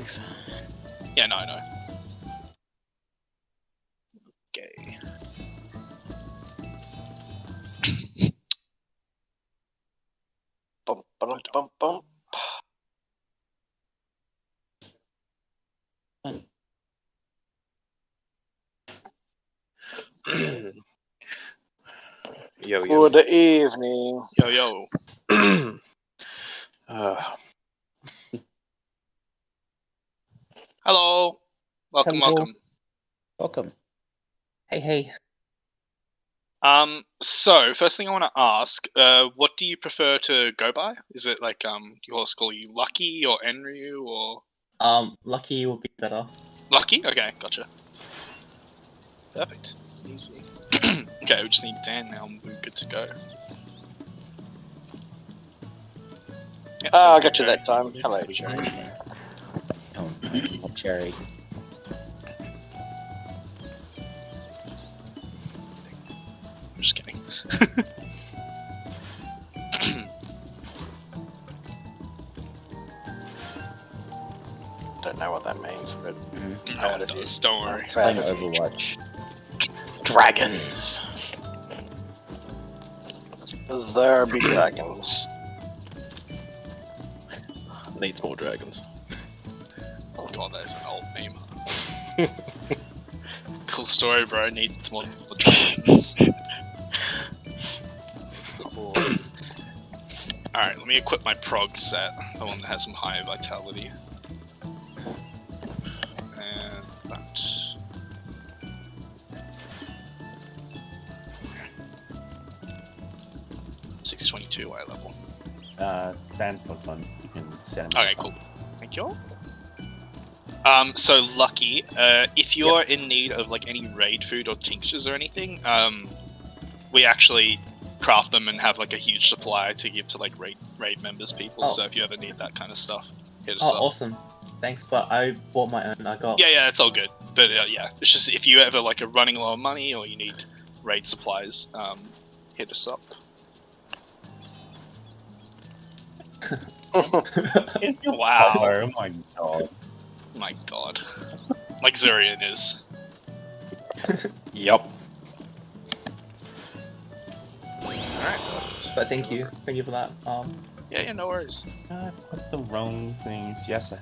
be fine. Yeah, no, I know. Okay. Bum, bum, bum, bum. Yo, yo. Good evening. Yo, yo. Hello. Welcome, Hello. welcome. Welcome. Hey. So first thing I want to ask, what do you prefer to go by? Is it like your horse call you Lucky or Enryu or Lucky would be better. Lucky? Okay, gotcha. Perfect. Easy. Okay, we just need Dan now and we're good to go. Yep, sounds I good, got you Jerry. that time. Hello, Jerry. Oh, Jerry. I'm just kidding. Don't know what that means, but No one does, don't worry. Playing Overwatch. dragons. There be dragons. Needs more dragons. Oh god, that is an old meme. Cool story, bro. Needs more dragons. Cool. Alright, let me equip my prog set, the one that has some high vitality. And that. $622 eye level. Dan's not fun. You can send him. Okay, cool. Thank you. So Lucky, if you're in need of like any raid food or tinctures or anything, we actually craft them and have like a huge supply to give to like raid members people. Oh. So if you ever need that kind of stuff, hit us Oh, up. awesome. Thanks, but I bought my own. I got. Yeah, it's all good. But yeah, it's just if you ever like are running low on money or you need raid supplies, hit us up. Wow. Oh my god. My god. Like Zurian is. Yup. Alright. But thank you for that. Yeah, no worries. I put the wrong things. Yes,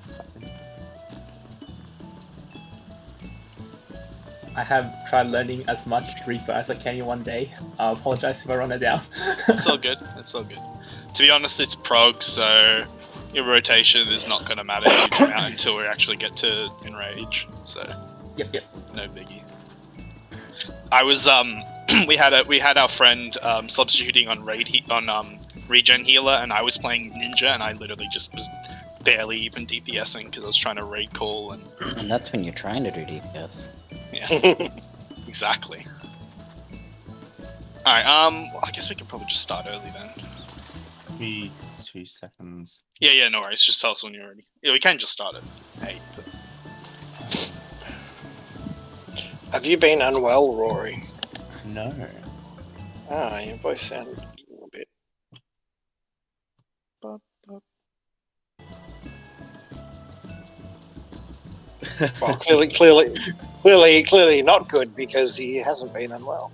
I have tried learning as much Reaper as I can in one day. I apologize if I run it down. It's all good. It's all good. To be honest, it's prog, so your rotation is not going to matter a huge amount until we actually get to Enrage. So Yep. no biggie. I was we had our friend substituting on regen healer, and I was playing ninja, and I literally just was barely even DPSing because I was trying to raid call and And that's when you're trying to do DPS. yeah, exactly. All right, well, I guess we can probably just start early then. be 2 seconds. Yeah, no worries. Just tell us when you're ready. Yeah, we can just start it. Hey, but... Have you been unwell, Rory? No. Ah, your voice sounded a little bit. Well, clearly not good because he hasn't been unwell.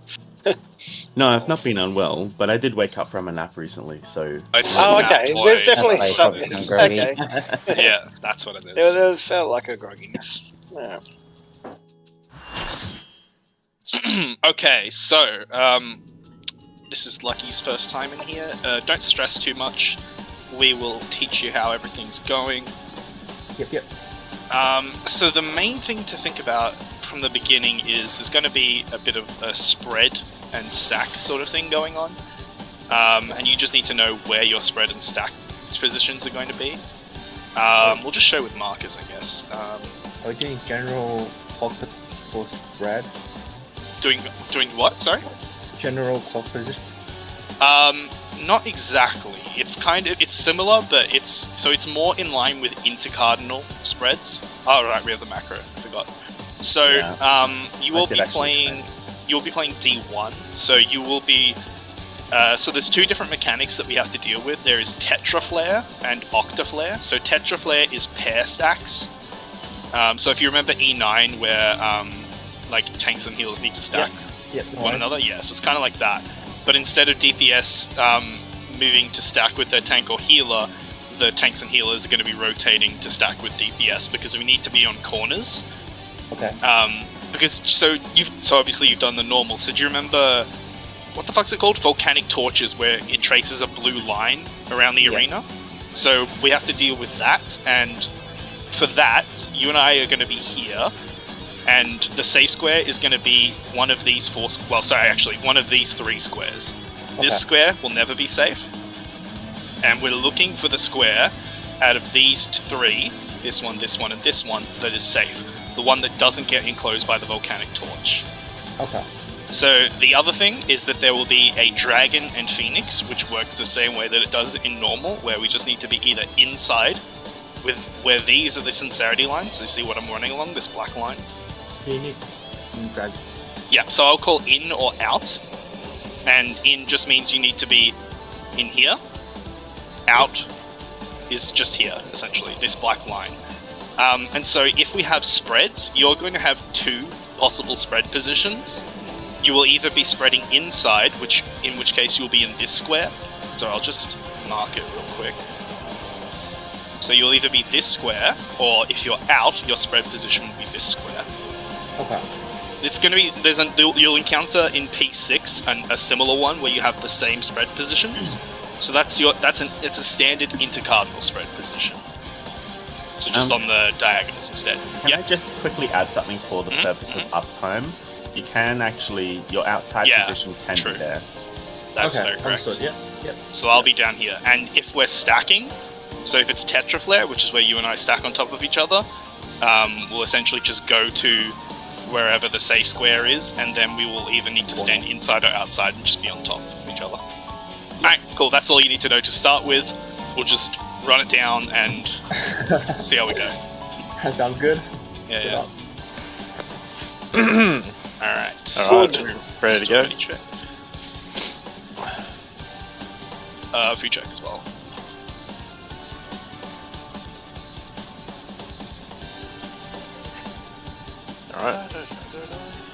No, I've not been unwell, but I did wake up from a nap recently, so... It's Oh, nap okay. toy. There's definitely That's why something. it's groggy. Okay. Yeah, that's what it is. There felt like a grogginess. Yeah. Okay, so this is Lucky's first time in here. Don't stress too much. We will teach you how everything's going. Yep. So the main thing to think about from the beginning is there's going to be a bit of a spread and stack sort of thing going on, and you just need to know where your spread and stack positions are going to be. We'll just show with markers, I guess. Are we doing general clock for spread? Doing what? Sorry. General clock position. Not exactly. It's similar, but it's more in line with intercardinal spreads. Oh right, we have the macro. I forgot. So Yeah. you'll be playing D1. So you will be. So there's two different mechanics that we have to deal with. There is Tetra Flare and Octa Flare. So Tetra Flare is pair stacks, So if you remember E9, where like tanks and healers need to stack Yep. one another, yeah. So it's kind of like that, but instead of DPS moving to stack with their tank or healer, the tanks and healers are going to be rotating to stack with DPS because we need to be on corners. Okay. Because so obviously you've done the normal. So do you remember what the fuck's it called? Volcanic torches, where it traces a blue line around the arena. So we have to deal with that, and for that, you and I are going to be here, and the safe square is going to be one of these one of these 3 squares. This square will never be safe, and we're looking for the square out of these 3, this one, and this one, that is safe. The one that doesn't get enclosed by the volcanic torch. Okay. So the other thing is that there will be a dragon and phoenix, which works the same way that it does in normal, where we just need to be either inside, with where these are the sincerity lines. So you see what I'm running along, this black line? Phoenix and dragon. Yeah, so I'll call in or out, and in just means you need to be in here. Out is just here, essentially, this black line. And so if we have spreads, you're going to have 2 possible spread positions. You will either be spreading inside, in which case you'll be in this square. So I'll just mark it real quick. So you'll either be this square, or if you're out, your spread position will be this square. Okay. It's going to be you'll encounter in P6 a similar one where you have the same spread positions. So it's a standard intercardinal spread position. So just on the diagonals instead. Can I just quickly add something for the purpose of uptime? You can actually, your outside position can be there. That's very correct. Understood. Yep. So I'll be down here. And if we're stacking, so if it's Tetraflare, which is where you and I stack on top of each other, we'll essentially just go to wherever the safe square is, and then we will either need to stand inside or outside and just be on top of each other. Alright, cool. That's all you need to know to start with. We'll just run it down and see how we go. That sounds good. Yeah. Alright. Ready to go? Check. Free check as well. Alright.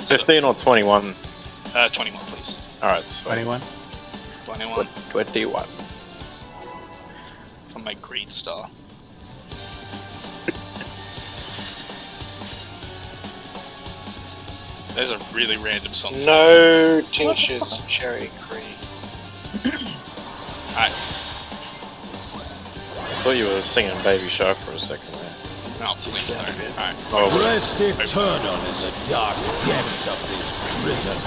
15 or 21? 21, please. Alright, so 21? 21 21. from my greed star. There's a really random song. No tinctures, cherry cream. Alright. I thought you were singing Baby Shark for a second there. No, please don't. Alright. Rest eternal in the dark depths of this prison.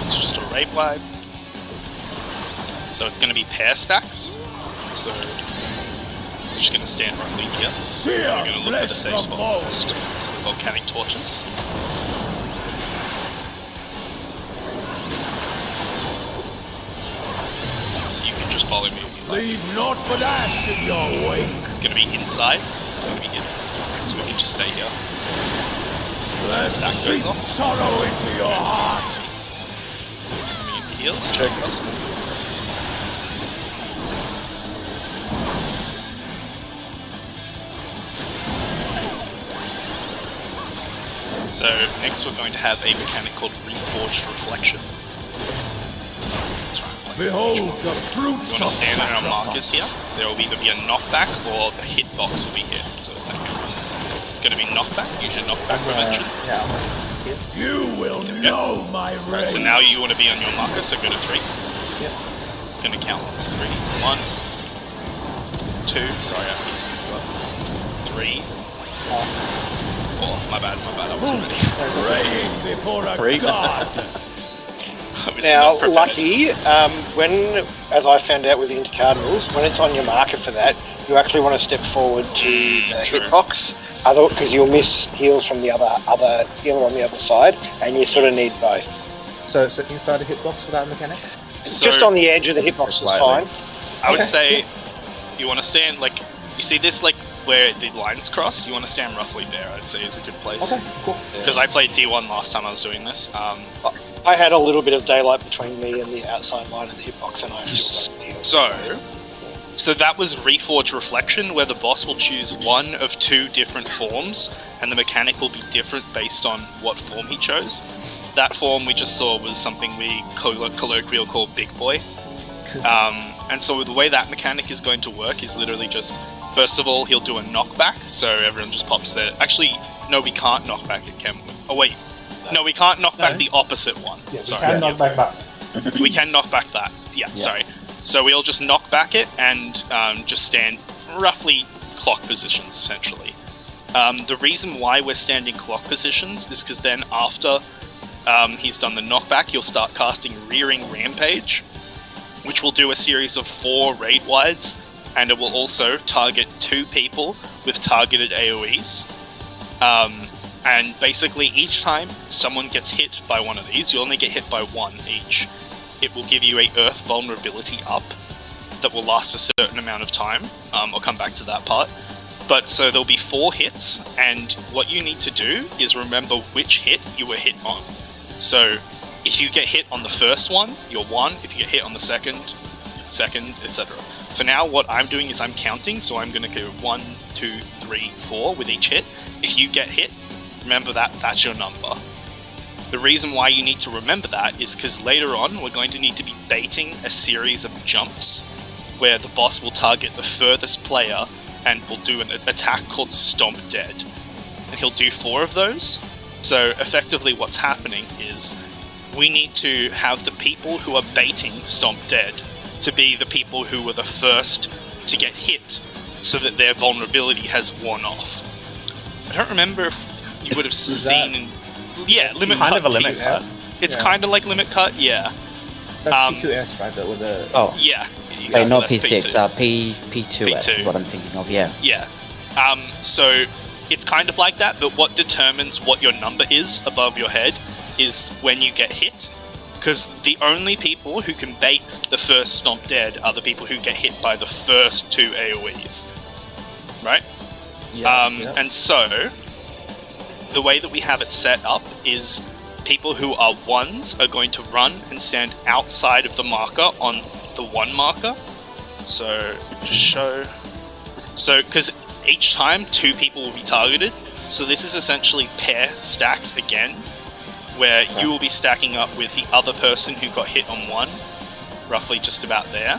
It's just a raid wide. So it's going to be pair stacks. So we're just going to stand roughly here. We're going to look for the safe spot first. So the volcanic torches. So you can just follow me if you like. Leave naught but ash in your wake. It's going to be inside. It's going to be here. So we can just stay here. Stack goes off. Sorrow into your heart. Let's see. Heals, check first. So next we're going to have a mechanic called Reforged Reflection. That's right. Behold the fruits You want to of stand on our sacrifice. markers here. There will either be a knockback or the hitbox will be hit. So it's going to be knockback. Use your knockback prevention. You will know my rage. Right, so now you want to be on your marker, so go to 3. Yep. Going to count 3. 1, 2, sorry, I hit 3, 4. My bad, I wasn't ready. Praying before a Three. god. I was Now, not prepared. lucky, as I found out with the intercardinals, when it's on your marker for that, you actually want to step forward to the true. hitbox, because you'll miss heals from the other healer on the other side, and you sort of need both. So inside a hitbox for that mechanic? So, Just on the edge of the hitbox is Slightly. fine. I would Okay, say you want to stand, like, you see this, like, where the lines cross? You want to stand roughly there, I'd say is a good place. Okay, cool. Because I played D1 last time I was doing this. I had a little bit of daylight between me and the outside line of the hitbox, and I still So that was Reforged Reflection, where the boss will choose one of 2 different forms, and the mechanic will be different based on what form he chose. That form we just saw was something we colloquial call Big Boy. And so the way that mechanic is going to work is literally just, first of all, he'll do a knockback, so everyone just pops there. Actually, no, we can't knock back it, can we? Oh, wait. No, we can't knock back the opposite one. Yeah, sorry. we can knock back that. We can knock back that. Yeah, sorry. So we'll just knock back it and just stand roughly clock positions, essentially. The reason why we're standing clock positions is because then after he's done the knockback, he'll start casting Rearing Rampage, which will do a series of 4 raid wides, and it will also target 2 people with targeted AoEs. And basically each time someone gets hit by one of these, you only get hit by 1 each. It will give you a Earth vulnerability up that will last a certain amount of time. I'll come back to that part. But so there'll be 4 hits, and what you need to do is remember which hit you were hit on. So if you get hit on the first one, you're 1. If you get hit on the second, etc. For now, what I'm doing is I'm counting, so I'm going to go 1, 2, 3, 4 with each hit. If you get hit, remember that's your number. The reason why you need to remember that is because later on we're going to need to be baiting a series of jumps where the boss will target the furthest player and will do an attack called Stomp Dead. And he'll do 4 of those. So effectively what's happening is we need to have the people who are baiting Stomp Dead to be the people who were the first to get hit so that their vulnerability has worn off. I don't remember if you would have seen... Yeah, limit kind cut of a limit piece. cut. It's kind of like limit cut, yeah. That's P2S, right? That was a... Oh, Yeah, wait, exactly. not that's P6, P2. P2S is what I'm thinking of, yeah. Yeah. So it's kind of like that, but what determines what your number is above your head is when you get hit. Because the only people who can bait the first Stomp Dead are the people who get hit by the first 2 AoEs. Right? And so, the way that we have it set up is people who are 1s are going to run and stand outside of the marker on the 1 marker. So, just show... So, because each time 2 people will be targeted, so this is essentially pair stacks again, where you will be stacking up with the other person who got hit on 1, roughly just about there.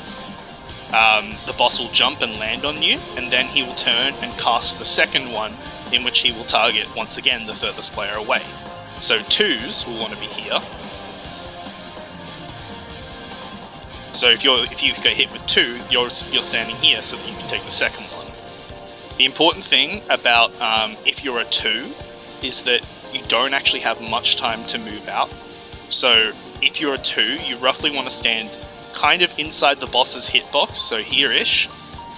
The boss will jump and land on you, and then he will turn and cast the second one, in which he will target, once again, the furthest player away. So 2s will want to be here. So if you get hit with 2, you're standing here so that you can take the second one. The important thing about if you're a 2 is that you don't actually have much time to move out. So if you're a 2, you roughly want to stand kind of inside the boss's hitbox, so here-ish.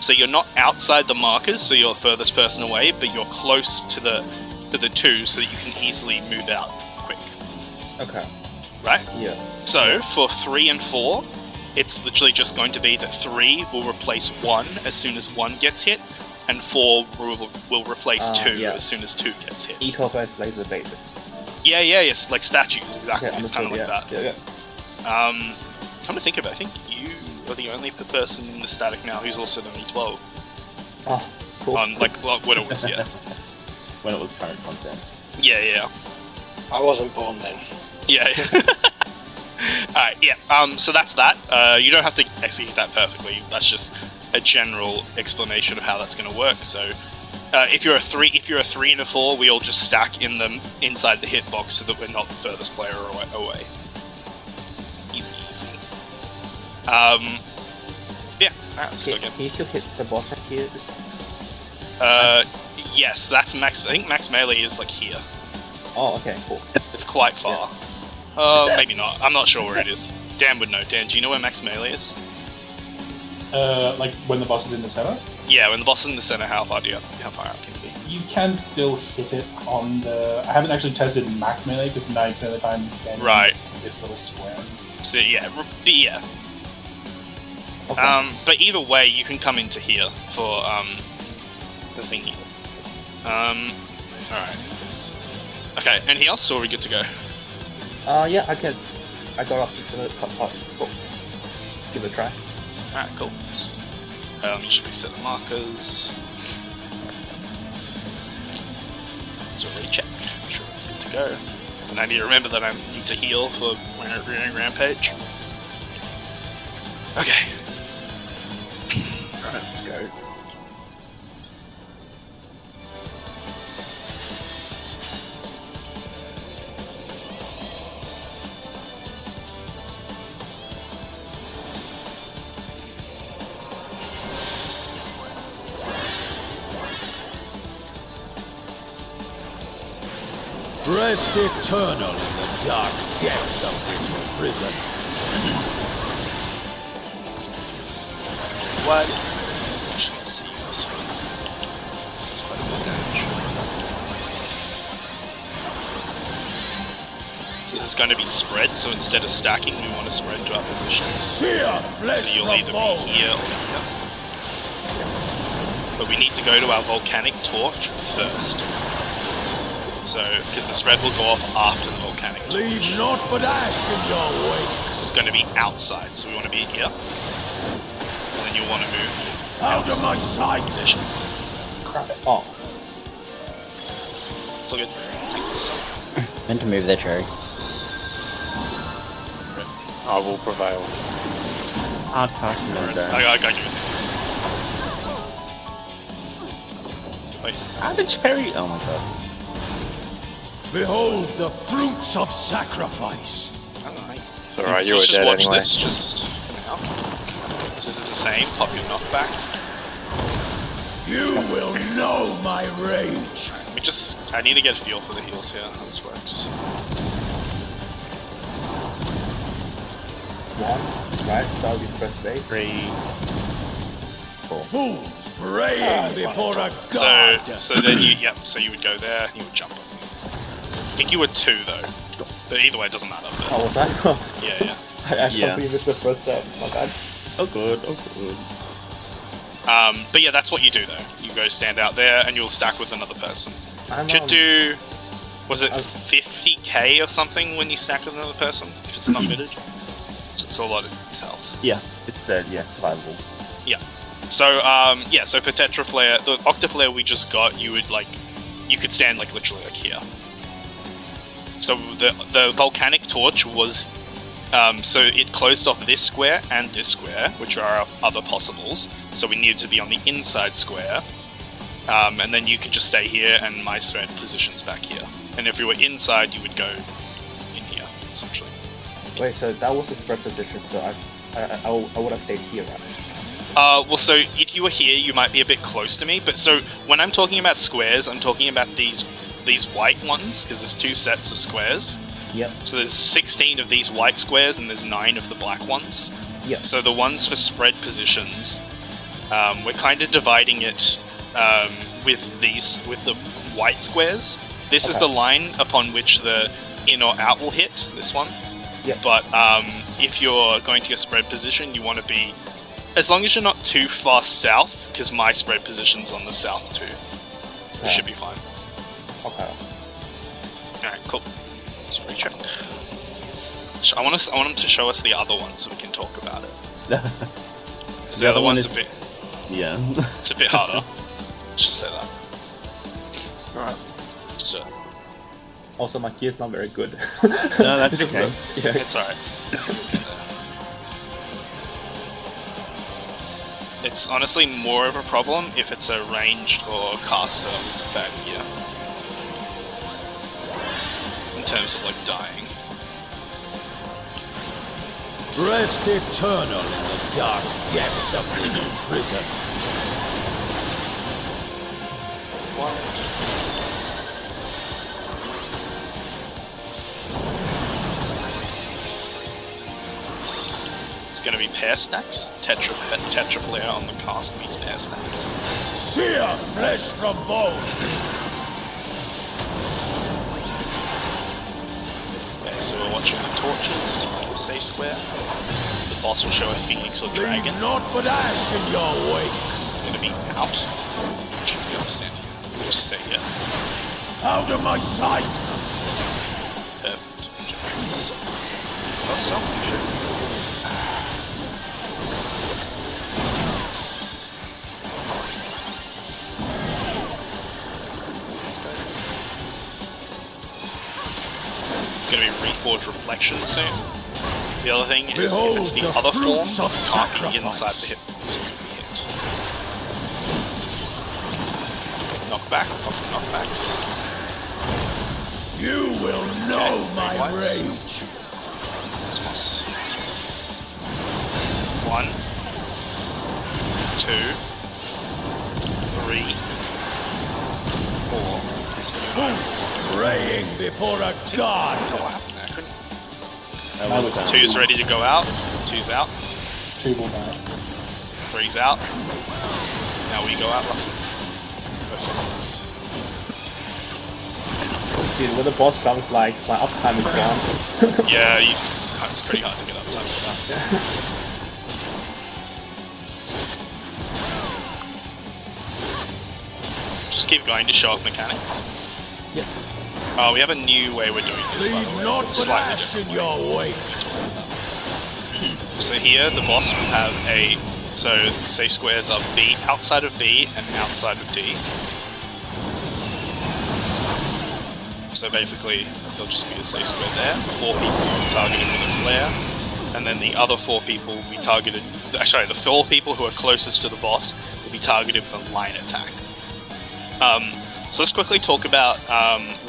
So you're not outside the markers, so you're furthest person away, but you're close to the 2 so that you can easily move out quick. Okay. Right? Yeah. So for 3 and 4, it's literally just going to be that 3 will replace 1 as soon as 1 gets hit, and 4 will replace 2 as soon as 2 gets hit. Each of us laser bait. Yeah, it's like statues, exactly. Okay, it's kind of like that. Yeah. Come to think of it, I think you are the only person in the static now who's also done E12. Oh, cool. Like when it was, yeah. When it was current content. Yeah. I wasn't born then. Yeah. Alright, yeah. So that's that. You don't have to execute that perfectly. That's just a general explanation of how that's going to work. So, if you're a 3 and a 4, we all just stack in them inside the hitbox so that we're not the furthest player away. Easy. Yeah. Let's go again. Can you still hit the boss right here? Yes, that's max. I think max melee is like here. Oh, okay, cool. It's quite far. Maybe not. I'm not sure where it is. Dan would know. Dan, do you know where max melee is? Like when the boss is in the center? Yeah, when the boss is in the center, how far out can it be? You can still hit it on the... I haven't actually tested max melee because 90% of the time it's standing in this little square. So yeah. Okay. But either way, you can come into here for the thingy. Alright. Okay, anything else, or are we good to go? Yeah, I can I got off to the top, so give it a try. Alright, cool. Let me just reset the markers. So recheck, make sure it's good to go. And I need to remember that I need to heal for Rampage. Okay. Alright, let's go. Rest eternal in the dark depths of this prison. What? Actually, let's see this one. This is quite a bit of damage. So this is going to be spread, so instead of stacking, we want to spread to our positions. So you'll either be here or here. But we need to go to our volcanic torch first. So, because the spread will go off after the volcanic torch. Leave naught but ash in your wake. It's going to be outside, so we want to be here. And then you'll want to move Out of my sight. Conditions. Crap it. Oh. It's all good. Take this. Meant to move there, Cherry. I will prevail. Hard passing them down. I got you with this. Wait. How did Cherry? Oh my god. Behold the fruits of sacrifice. Alright. It's alright, you Let's were just dead watch anyway. this, just for now. This is the same, pop your knockback. You will know my rage. Let me just, I need to get a feel for the heals here, how this works. 1, right, start with first base. 3, 4. Fools praying before a god. So then you, yep, so you would go there, you would jump up. I think you were 2 though, but either way it doesn't matter. But Oh, was I? yeah. I Yeah. completely missed the first set. My bad. Oh good, oh good. But yeah, that's what you do though. You go stand out there and you'll stack with another person. I'm Should on- do, was it I've- 50k or something when you stack with another person? If it's not mitted? So it's a lot of health. Yeah, it's yeah, survivable. So yeah, so for Tetraflare, the Octaflare we just got, you would you could stand literally here. So the volcanic torch was, so it closed off this square and this square, which are our other possibles. So we needed to be on the inside square, and then you could just stay here, and my spread positions back here. And if you were inside, you would go in here, essentially. Wait, so that was the spread position, so I would have stayed here, right? Well, so if you were here, you might be a bit close to me. But so when I'm talking about squares, I'm talking about these white ones, because there's 2 sets of squares. Yep. So there's 16 of these white squares, and there's 9 of the black ones. Yep. So the ones for spread positions, we're kind of dividing it with the white squares. This is Okay. the line upon which the in or out will hit. This one. Yep. But if you're going to your spread position, you want to be, as long as you're not too far south, because my spread position's on the south too. It should be fine. Okay. Alright, cool. Let's recheck. I want him to show us the other one so we can talk about it. 'Cause the other one's is a bit, yeah. it's a bit harder. Let's just say that. Alright. So, Also, my key is not very good. No, that's okay. Yeah. it's alright. It's honestly more of a problem if it's a ranged or caster with bad gear. In terms of dying. Rest eternal in the dark depths of this prison. It's going to be pair stacks. Tetraflare on the cast meets pair stacks. Sear flesh from bone. Okay, so we're watching the torches to make a safe square. The boss will show a phoenix or dragon. Leave naught but ash in your wake. It's going to be out. Should be able to stand here. We'll just stay here. Out of my sight. Perfect. Dragons. buster. Sure. It's going to be Reforged Reflection soon. The other thing is, if it's the other form, it can't be inside the hit, so it can be hit. Knockback, knockbacks. You will know my rage. Cosmos. 1, 2, 3, 4. So Praying before a god. what happened there? I couldn't. That was 2's ready to go out. 2's out. 2 will die. 3's out. Now we go out. Dude, when the boss jumps, like, my uptime is gone. Yeah, it's pretty hard to get up time for that. Just keep going to show off mechanics. Yep. Oh, we have a new way we're doing this, by the way. Not but Slightly ash different in way. your wake. So here, the boss will have a... So, safe squares are B, outside of B, and outside of D. So basically, there'll just be a safe square there. 4 people will be targeted with a flare, and then the other 4 people will be targeted... Sorry, the 4 people who are closest to the boss will be targeted with a line attack. So let's quickly talk about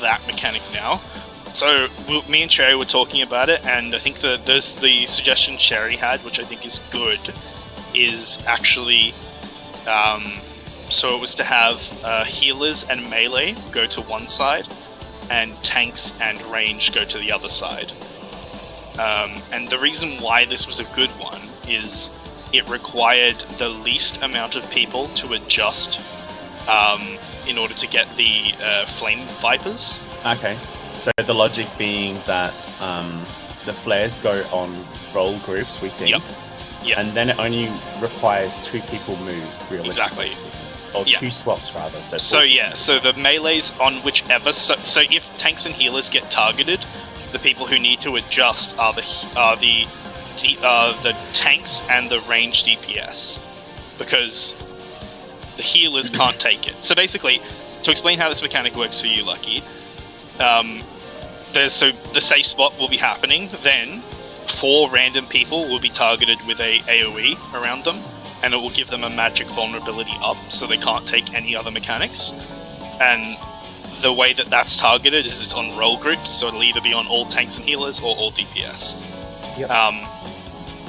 that mechanic now. So me and Cherry were talking about it, and I think that there's the suggestion Cherry had, which I think is good, is actually so it was to have healers and melee go to one side, and tanks and range go to the other side. And the reason why this was a good one is it required the least amount of people to adjust in order to get the flame vipers. Okay. So the logic being that the flares go on roll groups, we think. Yep. Yep. And then it only requires 2 people move, realistically. Exactly. Or Yeah. 2 swaps, rather. So yeah, so the melees on whichever... So if tanks and healers get targeted, the people who need to adjust are the tanks and the range DPS. Because the healers can't take it. So basically, to explain how this mechanic works for you, Lucky, the safe spot will be happening, then 4 random people will be targeted with a AoE around them, and it will give them a magic vulnerability up, so they can't take any other mechanics. And the way that that's targeted is it's on roll groups, so it'll either be on all tanks and healers or all DPS. Yep.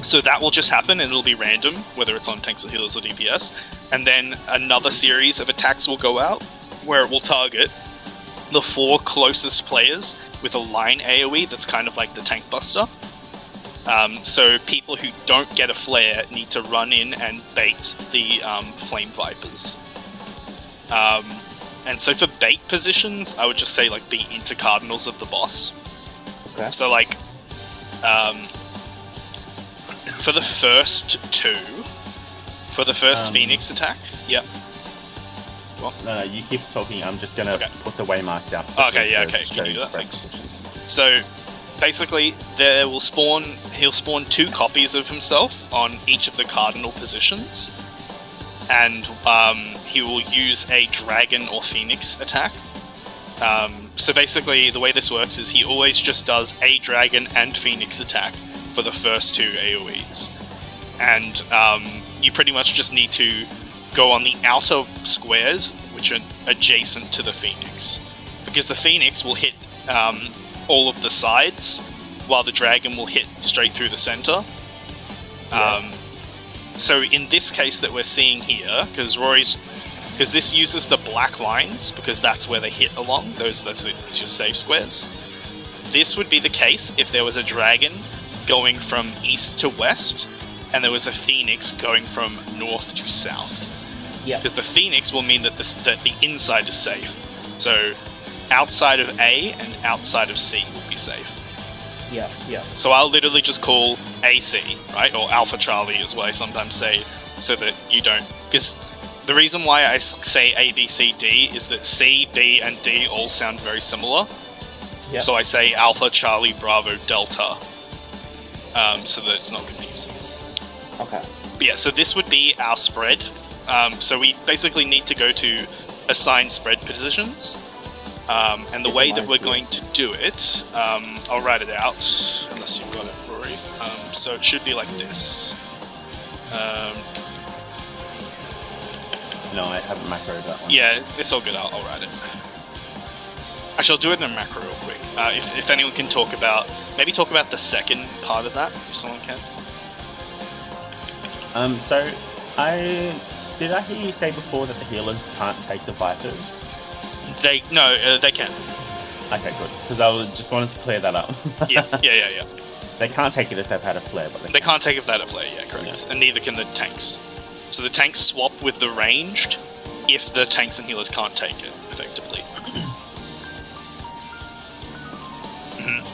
So that will just happen, and it'll be random, whether it's on tanks or healers or DPS. And then another series of attacks will go out, where it will target the 4 closest players with a line AoE that's kind of like the tank buster. So people who don't get a flare need to run in and bait the flame vipers. And so for bait positions, I would just say like be into cardinals of the boss. Okay. So like, for the first 2, for the first Phoenix attack, yep. No, you keep talking. I'm just gonna put the waymarks out. Okay, yeah, okay. Can you do that? Thanks. So basically, he'll spawn 2 copies of himself on each of the cardinal positions, and he will use a dragon or phoenix attack. So basically, the way this works is he always just does a dragon and phoenix attack for the first 2 AoEs, and you pretty much just need to go on the outer squares, which are adjacent to the phoenix, because the phoenix will hit all of the sides, while the dragon will hit straight through the center. So in this case that we're seeing here, because this uses the black lines, because that's where they hit along, that's your safe squares. This would be the case if there was a dragon going from east to west, and there was a phoenix going from north to south. Yeah. Because the phoenix will mean that the inside is safe. So outside of A and outside of C will be safe. Yeah, yeah. So I'll literally just call AC, right? Or Alpha Charlie is what I sometimes say, so that you don't... Because the reason why I say A, B, C, D is that C, B, and D all sound very similar. Yep. So I say Alpha, Charlie, Bravo, Delta. so that it's not confusing. Okay. But yeah, so this would be our spread. So we basically need to go to assign spread positions. And the way that we're going to do it, I'll write it out, unless you've got it, Rory. So it should be like this. No, I haven't macroed that one. Yeah, it's all good. I'll write it. Actually, I'll do it in a macro real quick. If anyone can maybe talk about the second part of that, if someone can. So did I hear you say before that the healers can't take the Vipers? They can. Okay, good. Because I just wanted to clear that up. Yeah. They can't take it if they've had a flare, but They can't take it if they had a flare, yeah, correct. Yeah. And neither can the tanks. So the tanks swap with the ranged if the tanks and healers can't take it, effectively. Mhm.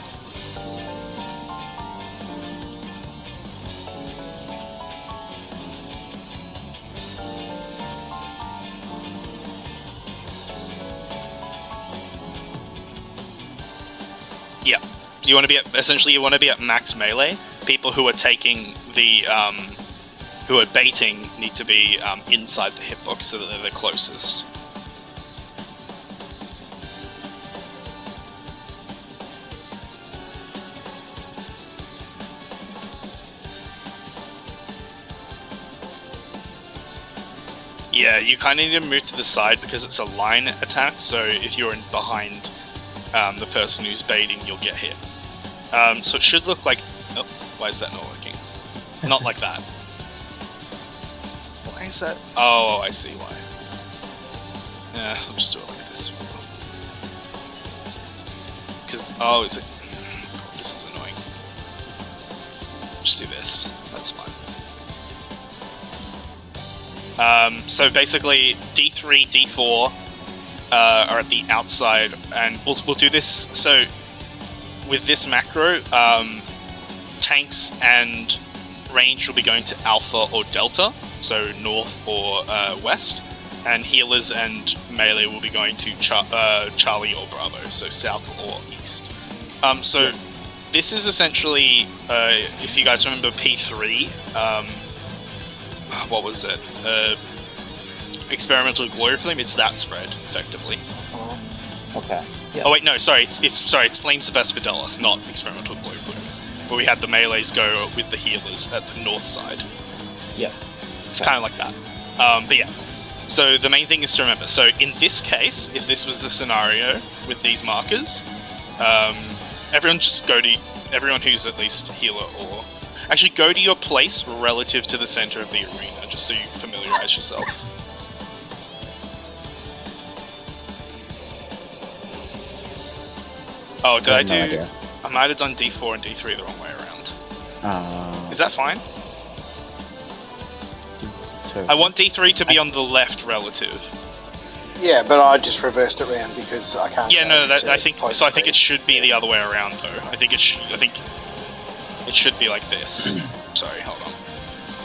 Yeah. You want to be at max melee. People who are taking the who are baiting need to be inside the hitbox so that they're the closest. Yeah, you kind of need to move to the side because it's a line attack, so if you're in behind the person who's baiting, you'll get hit. So it should look like... Oh, why is that not working? Not like that. Why is that? Oh, I see why. I'll just do it like this. Because... Oh, is it... This is annoying. Just do this. That's fine. So basically, D3, D4 are at the outside, and we'll do this. So with this macro, tanks and range will be going to Alpha or Delta, so north or west, and healers and melee will be going to Charlie or Bravo, so south or east. So this is essentially, if you guys remember P3, what was it? Experimental Glory Flame. It's that spread, effectively. Okay. Yeah. Oh wait, no, sorry. It's Flames of Asphodelos, not Experimental Glory Flame. Where we had the melees go with the healers at the north side. Yeah. It's kind of like that. But yeah. So the main thing is to remember. So in this case, if this was the scenario with these markers, everyone who's at least healer or actually go to your place relative to the center of the arena, just so you familiarize yourself. Oh, did I do? No idea. I might have done D4 and D3 the wrong way around. Is that fine? I want D3 to be on the left relative. Yeah, but I just reversed it around because I can't. Yeah, no, I think it should be the other way around though. I think it should be like this. Sorry, hold on.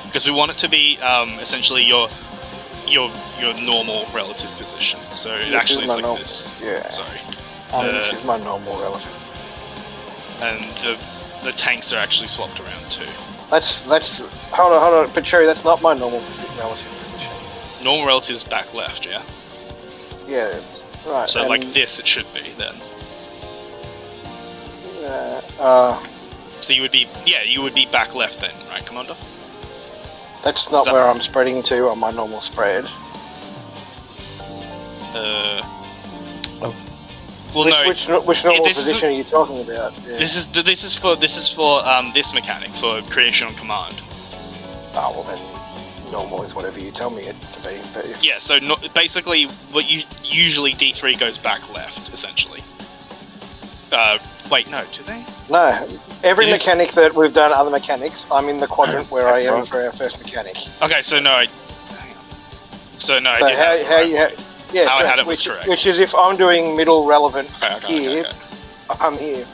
Because we want it to be essentially your normal relative position. So it actually is like this. Yeah. Sorry. This is my normal relative. And the tanks are actually swapped around too. That's hold on. But Chewwy, that's not my normal relative position. Normal relative is back left, yeah. Yeah. Right. So like this, it should be then. So you would be back left then, right, Commander? That's not where I'm spreading to on my normal spread. Well, which normal position are you talking about? Yeah. This is for this mechanic for creation on command. Oh well, then normal is whatever you tell me it to be. But if... Yeah. So basically, what you usually D3 goes back left, essentially. Wait, no, do they? No. Every mechanic that we've done, other mechanics, I'm in the quadrant where I am for our first mechanic. Okay, so no, I did how I had it was correct. Which is if I'm doing middle relevant here, I'm here.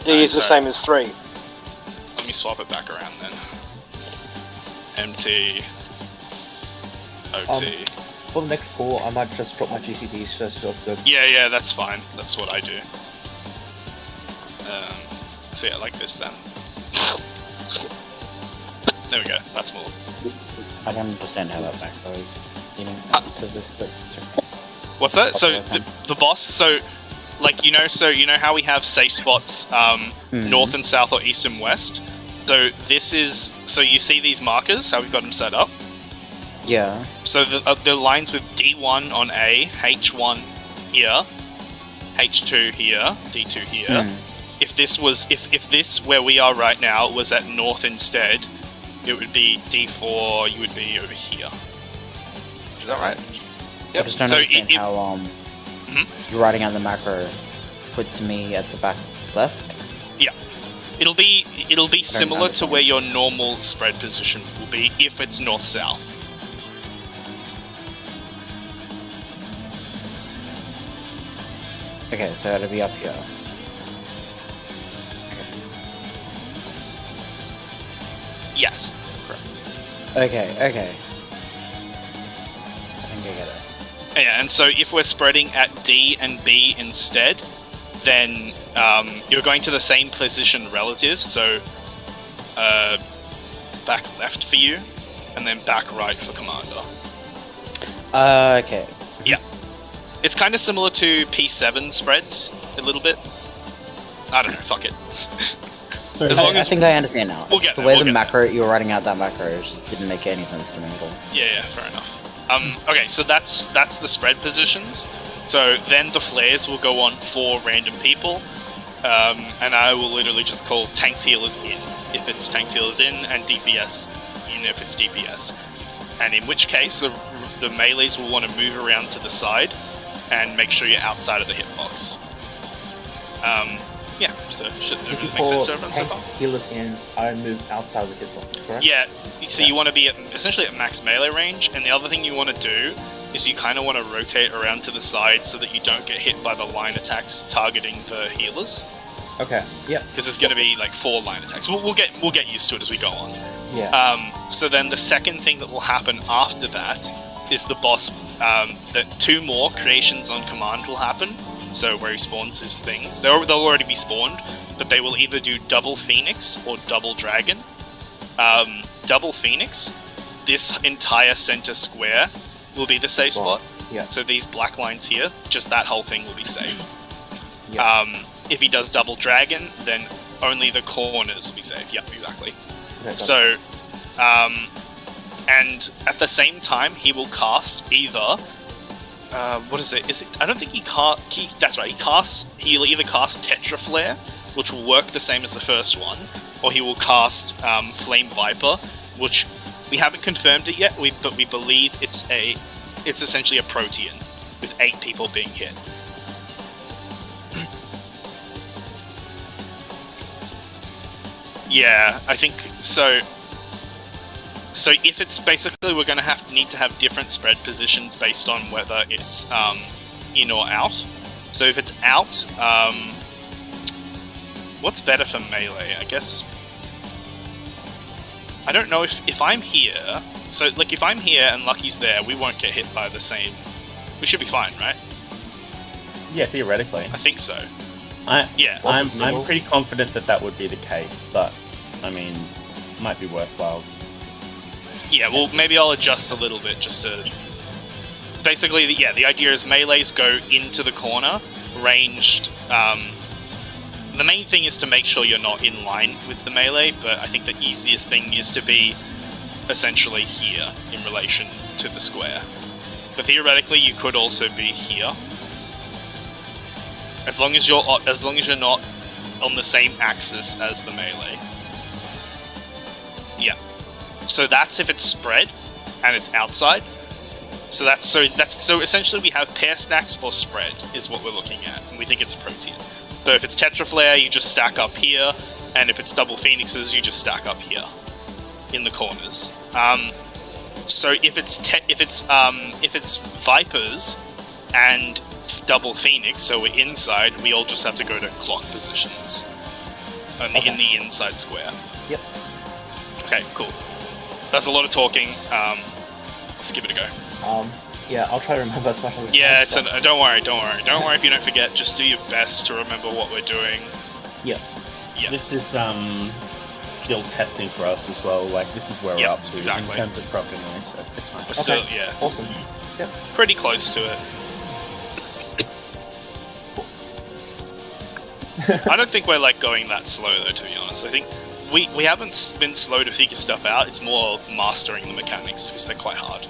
D is the same as 3. Let me swap it back around then. MT, OT. For the next pool, I might just drop my GCDs just to observe. Yeah, that's fine. That's what I do. So yeah, like this then. There we go. That's more. I don't understand how that backgroad to this bit. What's that? So the boss. So like you know how we have safe spots north and south or east and west. So this is you see these markers. How we've got them set up. Yeah. So the lines with D1 on A, H1 here, H2 here, D2 here. If this where we are right now was at north instead, it would be D4. You would be over here. Is that right? Yep. I just don't understand how you're writing out the macro puts me at the back left. Yeah. It'll be similar to where your normal spread position will be if it's north south. Okay, so it'll be up here. Yes, correct. Okay. I think I get it. Yeah, and so if we're spreading at D and B instead, then you're going to the same position relative, so back left for you, and then back right for commander. Okay. Yeah. It's kind of similar to P7 spreads, a little bit. I don't know, fuck it. So I think I understand now. We'll get the there, way we'll the get macro you were writing out that macro just didn't make any sense to me at all. Yeah, fair enough. Okay, so that's the spread positions. So then the flares will go on 4 random people, and I will literally just call tanks healers in if it's tanks healers in, and DPS in if it's DPS. And in which case the melees will want to move around to the side and make sure you're outside of the hitbox. Yeah, so should it make sense to everyone so far? Healers in, I move outside of the hitbox, correct? Yeah, so you want to be essentially at max melee range, and the other thing you want to do is you kind of want to rotate around to the side so that you don't get hit by the line attacks targeting the healers. Okay, yeah. Because there's going to be like 4 line attacks. We'll get used to it as we go on. Yeah. So then the second thing that will happen after that is the boss. That 2 more creations on command will happen. So where he spawns his things, they'll already be spawned, but they will either do double phoenix or double dragon. Double phoenix, this entire center square will be the safe spot. Yeah. So these black lines here, just that whole thing will be safe. Yeah. If he does double dragon, then only the corners will be safe. Yeah, exactly. Okay, So, and at the same time, he will cast either. What is it? I don't think that's right. He'll either cast Tetra Flare, which will work the same as the first one, or he will cast Flame Viper, which we haven't confirmed it yet. But we believe it's essentially a Protean with 8 people being hit. Yeah, I think so. So if it's basically, we're going to need to have different spread positions based on whether it's in or out. So if it's out, what's better for melee? I guess I don't know if I'm here. So like if I'm here and Lucky's there, we won't get hit by the same. We should be fine, right? Yeah, theoretically. I think so. Yeah. I'm pretty confident that would be the case, but I mean, might be worthwhile. Yeah, well, maybe I'll adjust a little bit just to... Basically, the idea is melees go into the corner, ranged... The main thing is to make sure you're not in line with the melee, but I think the easiest thing is to be essentially here in relation to the square. But theoretically, you could also be here. As long as you're not on the same axis as the melee. Yeah. So that's if it's spread and it's outside. So essentially we have pair stacks or spread is what we're looking at, and we think it's a Protean. So if it's Tetra Flare, you just stack up here, and if it's double Phoenixes, you just stack up here in the corners. So if it's Vipers and double Phoenix, so we're inside, we all just have to go to clock positions in the inside square. Yep. Okay, cool. That's a lot of talking. Let's give it a go. Yeah, I'll try to remember as much as I Yeah, can. don't worry. Don't worry if you don't forget. Just do your best to remember what we're doing. Yeah. Yeah. This is still testing for us as well. Like, this is where we're up to exactly. in terms of prog anyway, so it's fine. We're still, yeah, Awesome. Yep. pretty close to it. I don't think we're like going that slow though, to be honest. I think we haven't been slow to figure stuff out. It's more mastering the mechanics because they're quite hard.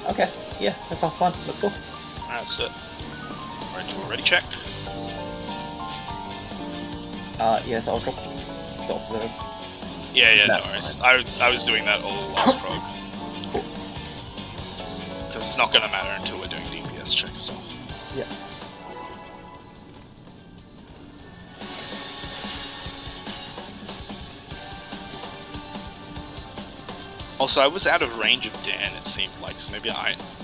Okay. Yeah, that sounds fun. Let's go. That's it. Ready check. Yes, I'll drop to observe. Yeah, no That's worries. I was doing that all last prog. Cool. Because it's not going to matter until we're doing DPS check stuff. Yeah. Also, I was out of range of Dan, it seemed like, so maybe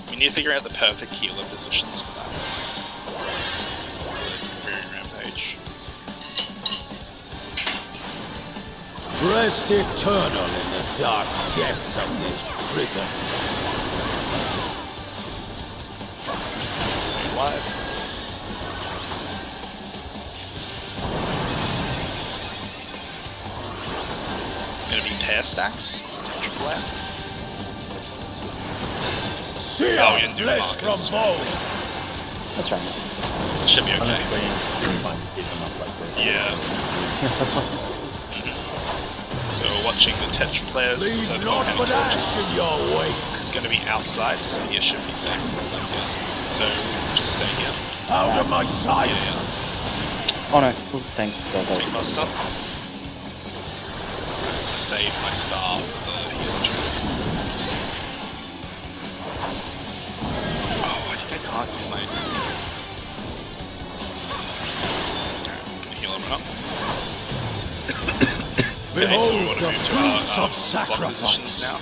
we need to figure out the perfect healer positions for that. Rearing Rampage. Rest eternal in the dark depths of this prison. Live. It's gonna be pair stacks. Triple A. Oh, we didn't do the markers. That's right. Should be okay. Honestly, it's fine to keep them up like this. Yeah. So we're watching the Tetra players set volcanic torches. It's going to be outside, so here should be safe. Looks like here. So just stay here. Out of my sight! Yeah. Oh no, oh, thank God that was Buster. Save my star for the healer tree. Oh, I think I can't use my. I'm gonna heal him up. Okay, so we want to move to our block positions now.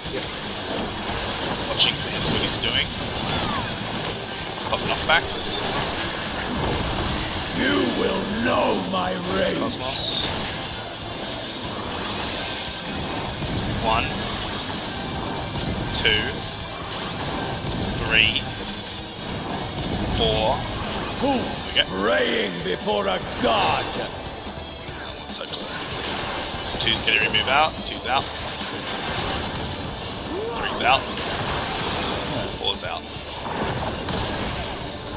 Watching for what he's doing. Pop knockbacks. You will know my rage. Cosmos. 1, 2, 3, 4. Who praying before a god? Let's hope so. 2's gonna remove out, 2's out. 3's out. 4's out.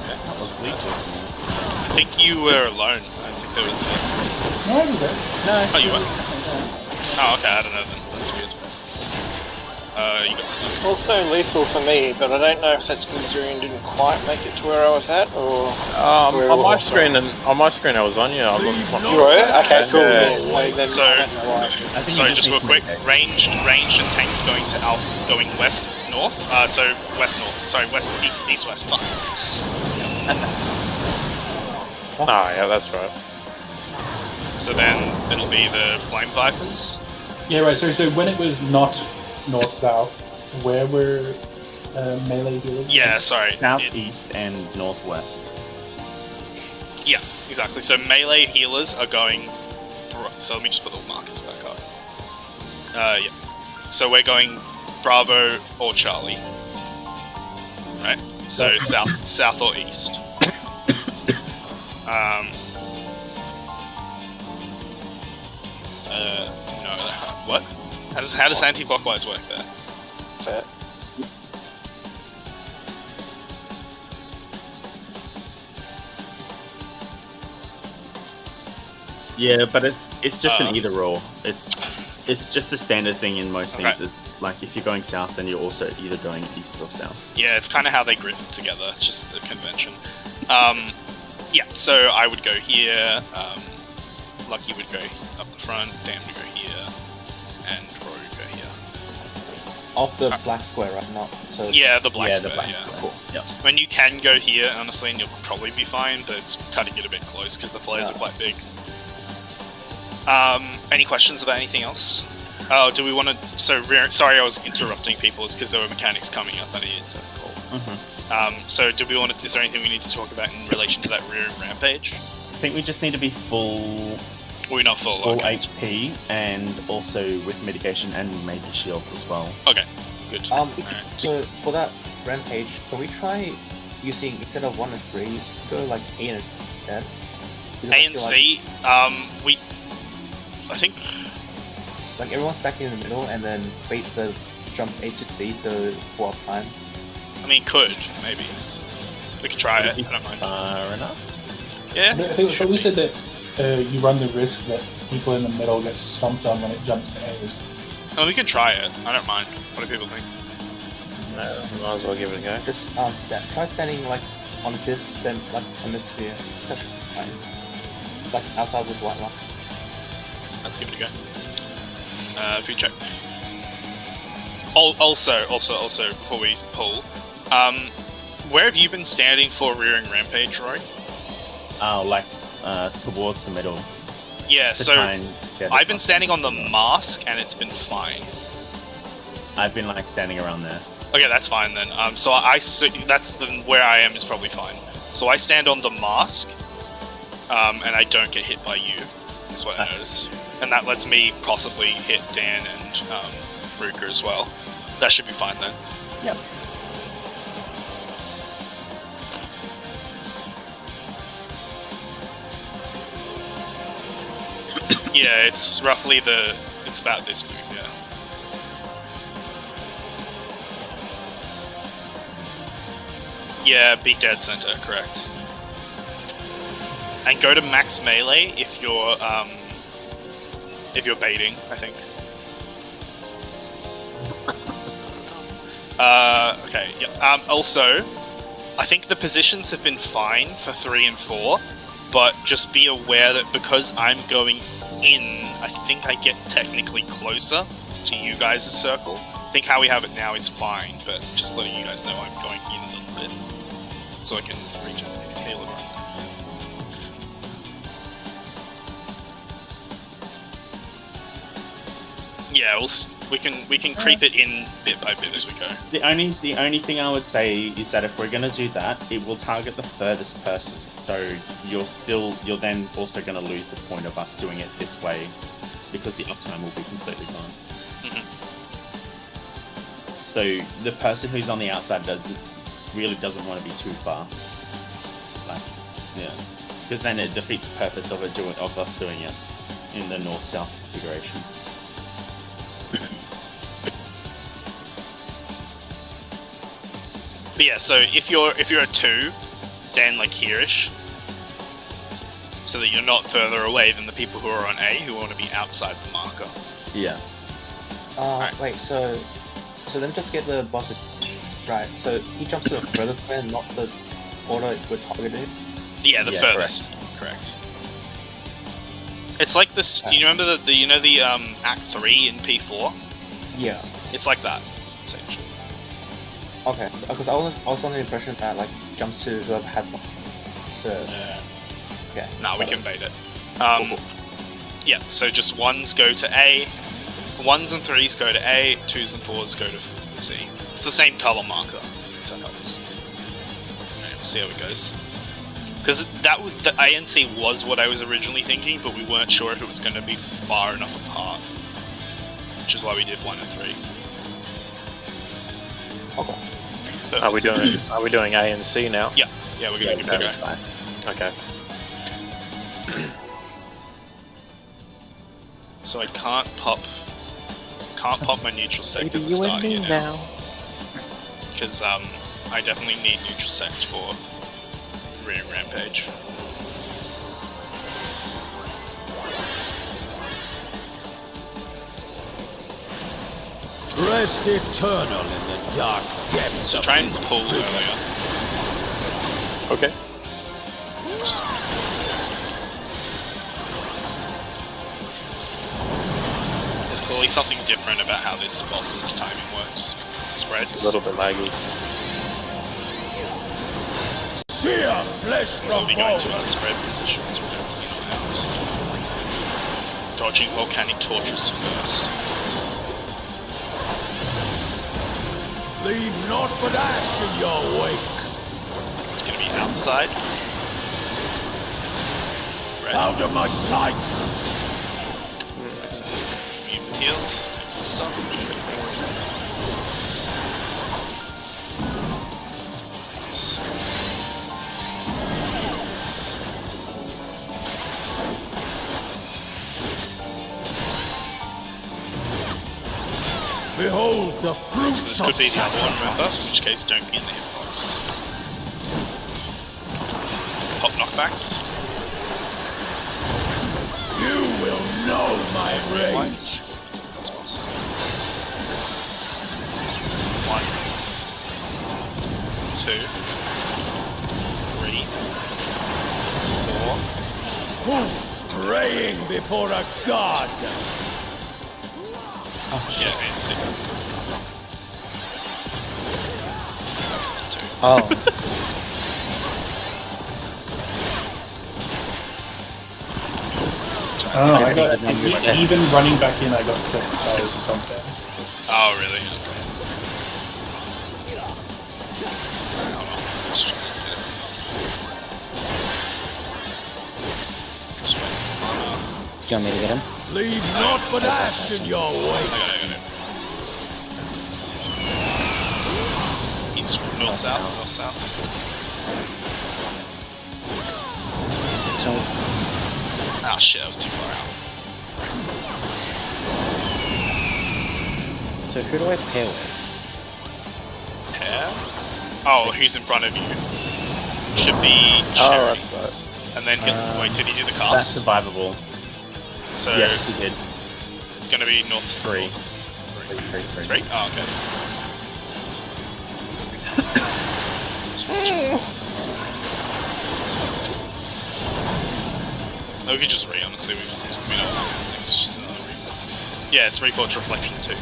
Okay, that's sweet. I think you were alone. I don't think there was a... No, I was there. No. Oh, you were? Oh, okay, I don't know then. That's weird. You got stuff. Well, it's no lethal for me, but I don't know if that's because Zurian didn't quite make it to where I was at, or... On my screen, I was on you. I'm not You were? Okay, cool. Yeah. Then So- I don't know why. Sorry, just real quick. Ranged and tanks going to Alpha, going west north. So west north. Sorry, west east west. Fuck. Oh, yeah, that's right. So then it'll be the Flame Vipers. Yeah, right. So when it was not north-south, where were melee healers? Yeah, sorry. Southeast and northwest. Yeah, exactly. So melee healers are going. So let me just put the markers back up. Yeah. So we're going Bravo or Charlie. Right. So south or east. No. What? How does anti-clockwise work there? Fair. Yeah, but it's just an either or. It's just a standard thing in most things. Okay. It's like if you're going south, then you're also either going east or south. Yeah, it's kind of how they grid it together. It's just a convention. Yeah, so I would go here. Lucky would go up the front. Dan would go here, and Rory would go here. Off the black square, right? Not so. Yeah, the black Yeah, square. the black Yeah. square. Cool. Yep. When you can go here, honestly, and you'll probably be fine, but it's kind of get a bit close because the flares are quite big. Any questions about anything else? Oh, do we want to? Sorry, I was interrupting people. It's because there were mechanics coming up. I needed to call. Mm-hmm. So do we want to? Is there anything we need to talk about in relation to that rear rampage? I think we just need to be full We're not full. Okay. HP and also with mitigation and maybe shields as well. Okay. Good. Alright. So for that rampage, can we try using instead of 1 and 3, go like A and Z? A and C. I think like everyone's stacking in the middle, and then wait the jumps A to C, so for time. I mean, could maybe we could try it. I don't mind. Far enough. Yeah. I think so. We said that you run the risk that people in the middle get stomped on when it jumps to A's. Oh, we could try it. I don't mind. What do people think? No, might as well give it a go. Just try standing like on this like hemisphere. That's fine. Like outside this white line. Let's give it a go. Food check. Also, before we pull, where have you been standing for rearing rampage, Rory? Oh, like towards the middle. Yeah, to so try and get I've been standing on the mask and it's been fine. I've been like standing around there. Okay, that's fine then. So that's where I am is probably fine. So I stand on the mask, and I don't get hit by you. Is what I noticed, and that lets me possibly hit Dan and Ruka as well. That should be fine then. Yep. Yeah, it's roughly it's about this move, yeah. Yeah, be dead center, correct. And go to max melee if you're baiting, I think. Okay, yeah. Also, I think the positions have been fine for 3 and 4, but just be aware that because I'm going in, I think I get technically closer to you guys' circle. I think how we have it now is fine, but just letting you guys know I'm going in a little bit, so I can reach out and heal everyone. Yeah, we can creep it in bit by bit as we go. The only thing I would say is that if we're gonna do that, it will target the furthest person. So you're then also gonna lose the point of us doing it this way, because the uptime will be completely gone. Mm-hmm. So the person who's on the outside really doesn't want to be too far. Like, yeah, because then it defeats the purpose of us doing it in the north-south configuration. But yeah, so if you're a 2, stand like here-ish, so that you're not further away than the people who are on A who want to be outside the marker. Yeah. Right. Wait, so then just get the boss right. So he jumps to the furthest man, not the order we're targeting. Yeah, the furthest. Correct. It's like this. Do you remember the Act 3 in P4? Yeah. It's like that, essentially. Okay, because I was under the impression that like jumps to whoever had the. Okay. Nah, we can bait it. Yeah, so just 1s go to A, 1s and 3s go to A, 2s and 4s go to C. It's the same color marker, if that helps. Alright, we'll see how it goes. Because the ANC was what I was originally thinking, but we weren't sure if it was going to be far enough apart. Which is why we did 1 and 3. Okay. But Are we doing A and C now? Yeah, we're gonna give it a go. Okay. So I can't pop my neutral sect at the start here now. Because I definitely need neutral sect for rearing rampage. Rest eternal in the dark depths. So try and pull earlier. Okay. There's clearly something different about how this boss's timing works. Spreads. It's a little bit laggy. Sear flesh So we'll be going to our spread positions where it's in or out. Dodging volcanic torches first. Leave naught but ash in your wake. It's going to be outside. Red. Out of my sight. Next, move the heals. Take the stun. Nice. Behold the fruits. So this could be the other one, remember? In which case, don't be in the hitbox. Pop knockbacks. You will know my rage. That's boss. 1, 2, 3, 4. Praying before a god. Oh, yeah, I didn't see that. That was that too. Oh. I don't know, I got, even running back in, I got clipped by something. Oh, really? Okay. Let's try and get it. Just wait. Do you want me to get him? Leave not but ash in your wake. I got it. East, north, south. Ah, shit, I was too far out. So who do I pair with? Pair? Oh, who's in front of you? Should be Chewwy. Oh, that's right. And then he'll... wait, did he do the That's cast? survivable. So Yeah, he did. it's gonna be north. 3. 3? Oh, okay. No, we could just re, honestly, we know what happens next, it's just another re. Yeah, it's Reforged Reflection too.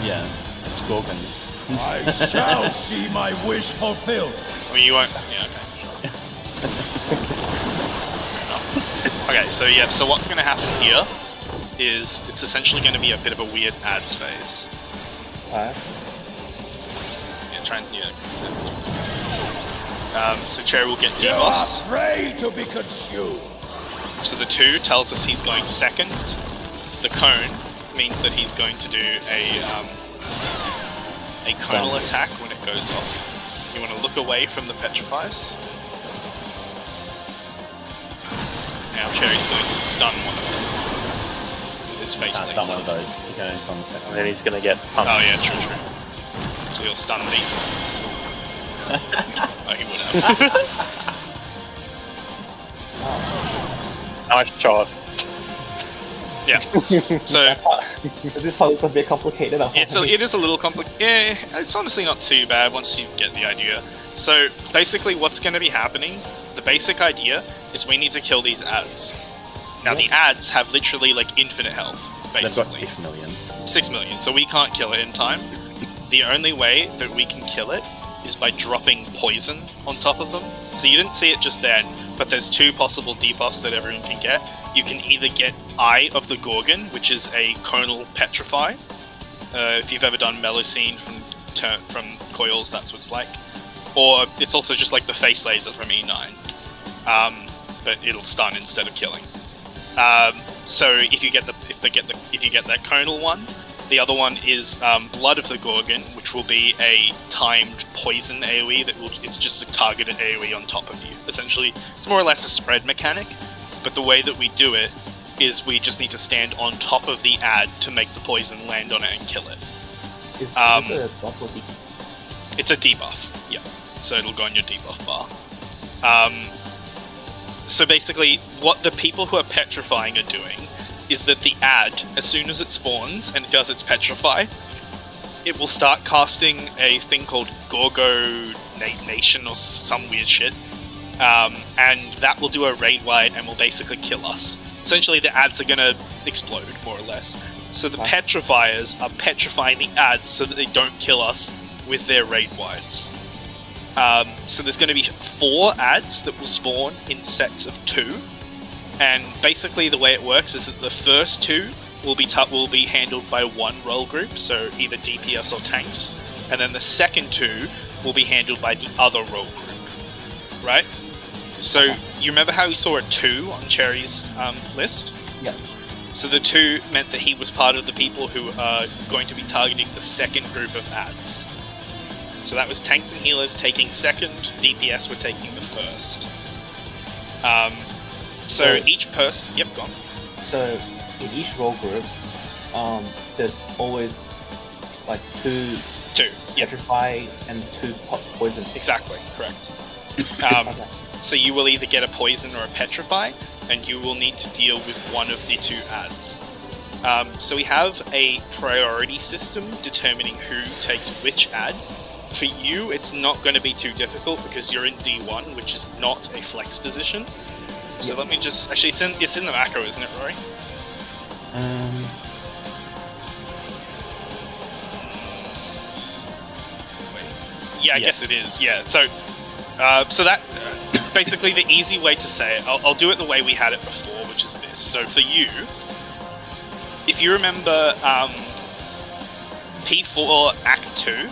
Yeah, it's Gorgons. I shall see my wish fulfilled. I mean, you won't... yeah, okay, sure. Okay, so yeah, so what's gonna happen here is it's essentially gonna be a bit of a weird ads phase. Alright. Yeah, try and... yeah. So Chewwy will get debuffs. Pray to be consumed. So the 2 tells us he's going second. The cone means that he's going to do a conal attack when it goes off. You want to look away from the petrifies. Now Chewwy's going to stun one of them with his face Done one of those. He goes on the second. And then he's gonna get pumped. Oh yeah, true. So he'll stun these ones. Oh, he would have. Nice shot. Yeah. So This part looks a bit complicated. it is a little complicated. Yeah, it's honestly not too bad once you get the idea. So basically, what's going to be happening? The basic idea is we need to kill these ads. Now the ads have literally like infinite health. Basically, They've got 6 million. 6 million. So we can't kill it in time. The only way that we can kill it is by dropping poison on top of them. So you didn't see it just then, but there's 2 possible debuffs that everyone can get. You can either get Eye of the Gorgon, which is a conal petrify. If you've ever done Melusine from Coils, that's what it's like. Or it's also just like the face laser from E9, but it'll stun instead of killing. So if you get that conal one, the other one is Blood of the Gorgon, which will be a timed poison AoE it's just a targeted AoE on top of you. Essentially, it's more or less a spread mechanic, but the way that we do it is we just need to stand on top of the ad to make the poison land on it and kill it. Is this a buff or debuff? It's a debuff, yeah. So it'll go on your debuff bar. So basically, what the people who are petrifying are doing is that the ad, as soon as it spawns and it does its petrify, it will start casting a thing called Gorgo Nation or some weird shit, and that will do a raid wide and will basically kill us. Essentially, the ads are going to explode, more or less. So the petrifiers are petrifying the ads so that they don't kill us with their raid wides. So there's going to be 4 ads that will spawn in sets of 2. And basically the way it works is that the first 2 will be handled by one role group, so either DPS or tanks, and then the second 2 will be handled by the other role group, right? So you remember how you saw a 2 on Cherry's list? Yeah. So the 2 meant that he was part of the people who are going to be targeting the second group of ads. So that was tanks and healers taking second, DPS were taking the first. So each person... Yep, go on. So in each role group, there's always like 2 Yep. petrify and 2 poison. Exactly. Correct. Okay. So you will either get a poison or a petrify, and you will need to deal with one of the 2 adds. So we have a priority system determining who takes which add. For you, it's not going to be too difficult because you're in D1, which is not a flex position. So let me just... Actually, it's in the macro, isn't it, Rory? Yeah, I guess it is. Yeah, so that basically the easy way to say it. I'll do it the way we had it before, which is this. So for you, if you remember P4 Act 2,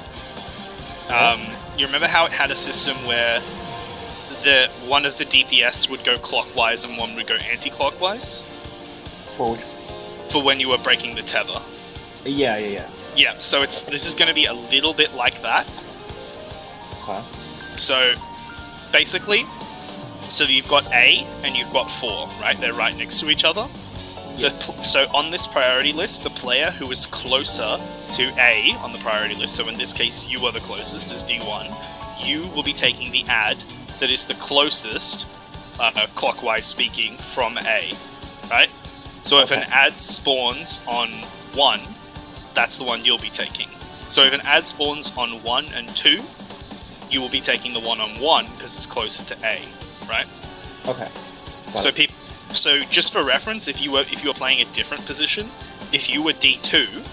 you remember how it had a system where one of the DPS would go clockwise and one would go anti-clockwise? Forward. For when you were breaking the tether. Yeah. Yeah, so this is going to be a little bit like that. Okay. So, basically, you've got A and you've got 4, right? They're right next to each other. Yes. So on this priority list, the player who is closer to A on the priority list, so in this case you are the closest as D1, you will be taking the add that is the closest, clockwise speaking, from A, right? So if an add spawns on 1, that's the one you'll be taking. So if an add spawns on 1 and 2, you will be taking the one on 1 because it's closer to A, right? Okay. So just for reference, if you were playing a different position, if you were D2,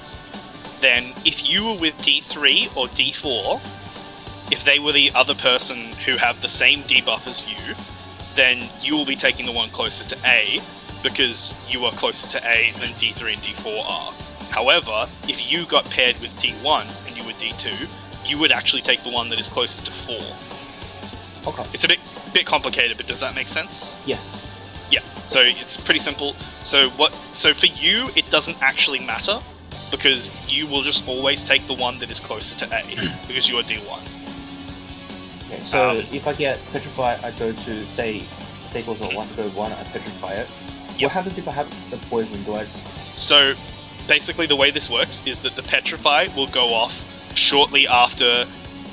then if you were with D3 or D4, if they were the other person who have the same debuff as you, then you will be taking the one closer to A because you are closer to A than D3 and D4 are. However, if you got paired with D1 and you were D2, you would actually take the one that is closer to 4. Okay. It's a bit complicated, but does that make sense? Yes. Yeah, so it's pretty simple. So for you, it doesn't actually matter because you will just always take the one that is closer to A because you are D1. Okay, so if I get petrified, I go to say staples or 1 go 1, I petrify it. Yep. What happens if I have the poison? Do I? So basically, the way this works is that the petrify will go off shortly after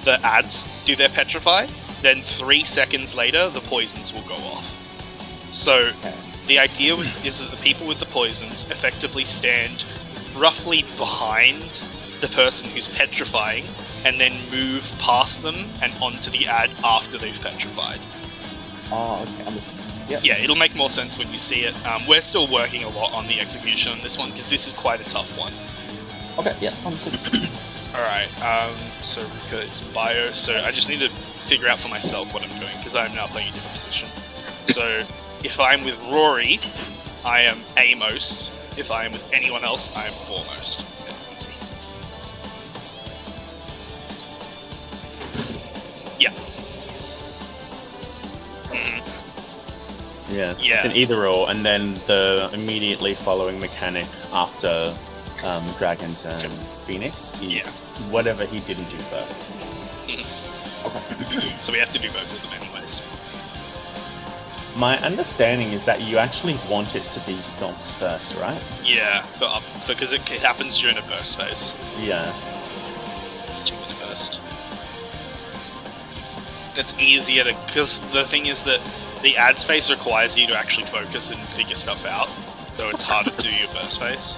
the adds do their petrify. Then 3 seconds later, the poisons will go off. So the idea is that the people with the poisons effectively stand roughly behind the person who's petrifying and then move past them and onto the add after they've petrified. Oh, okay. Understood. Yep. Yeah, it'll make more sense when you see it. We're still working a lot on the execution on this one because this is quite a tough one. Okay, yeah, understood. Alright, so Rika is bio, so I just need to figure out for myself what I'm doing because I'm now playing a different position. So if I'm with Rory, I am A-most. If I am with anyone else, I am foremost. Yeah, easy. Yeah. Yeah, Yeah. it's an either or, and then the immediately following mechanic after Dragons and Phoenix is whatever he didn't do first. Okay. So we have to do both of them anyways. My understanding is that you actually want it to be stomps first, right? Yeah, because it happens during a burst phase. Yeah. During the burst. It's easier to, because the thing is that the ad space requires you to actually focus and figure stuff out, so it's harder to do your burst phase.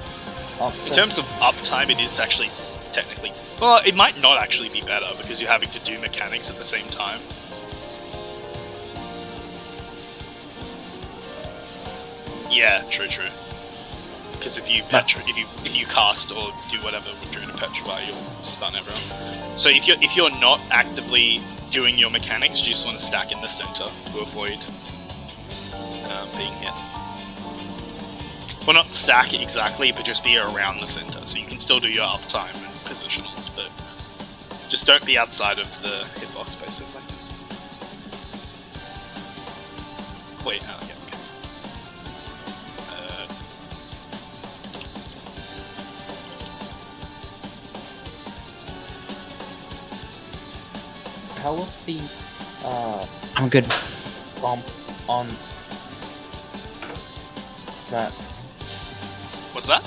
In terms of uptime, it is actually technically, well, it might not actually be better because you're having to do mechanics at the same time. Yeah, true. Because if you cast or do whatever during a petrify, you'll stun everyone. So if you're not actively doing your mechanics, you just want to stack in the center to avoid being hit. Well, not stack it exactly, but just be around the center, so you can still do your uptime and positionals, but just don't be outside of the hitbox, basically. Wait, oh, yeah, okay. How was the I'm good. bump on that? What's that?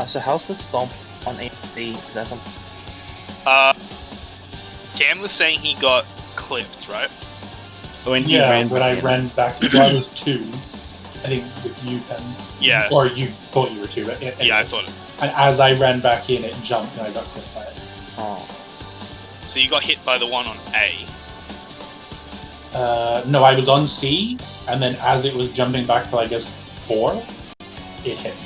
So how's the stomp on a C? Is that something? Cam was saying he got clipped, right? When he Yeah, ran when back I in. ran back, well, I was 2. I think with you, Pen. Yeah. Or you thought you were 2, but anyway. Yeah, I thought it. And as I ran back in, it jumped and I got clipped by it. Oh. So you got hit by the one on A. No, I was on C, and then as it was jumping back to, I guess, 4, it hit me.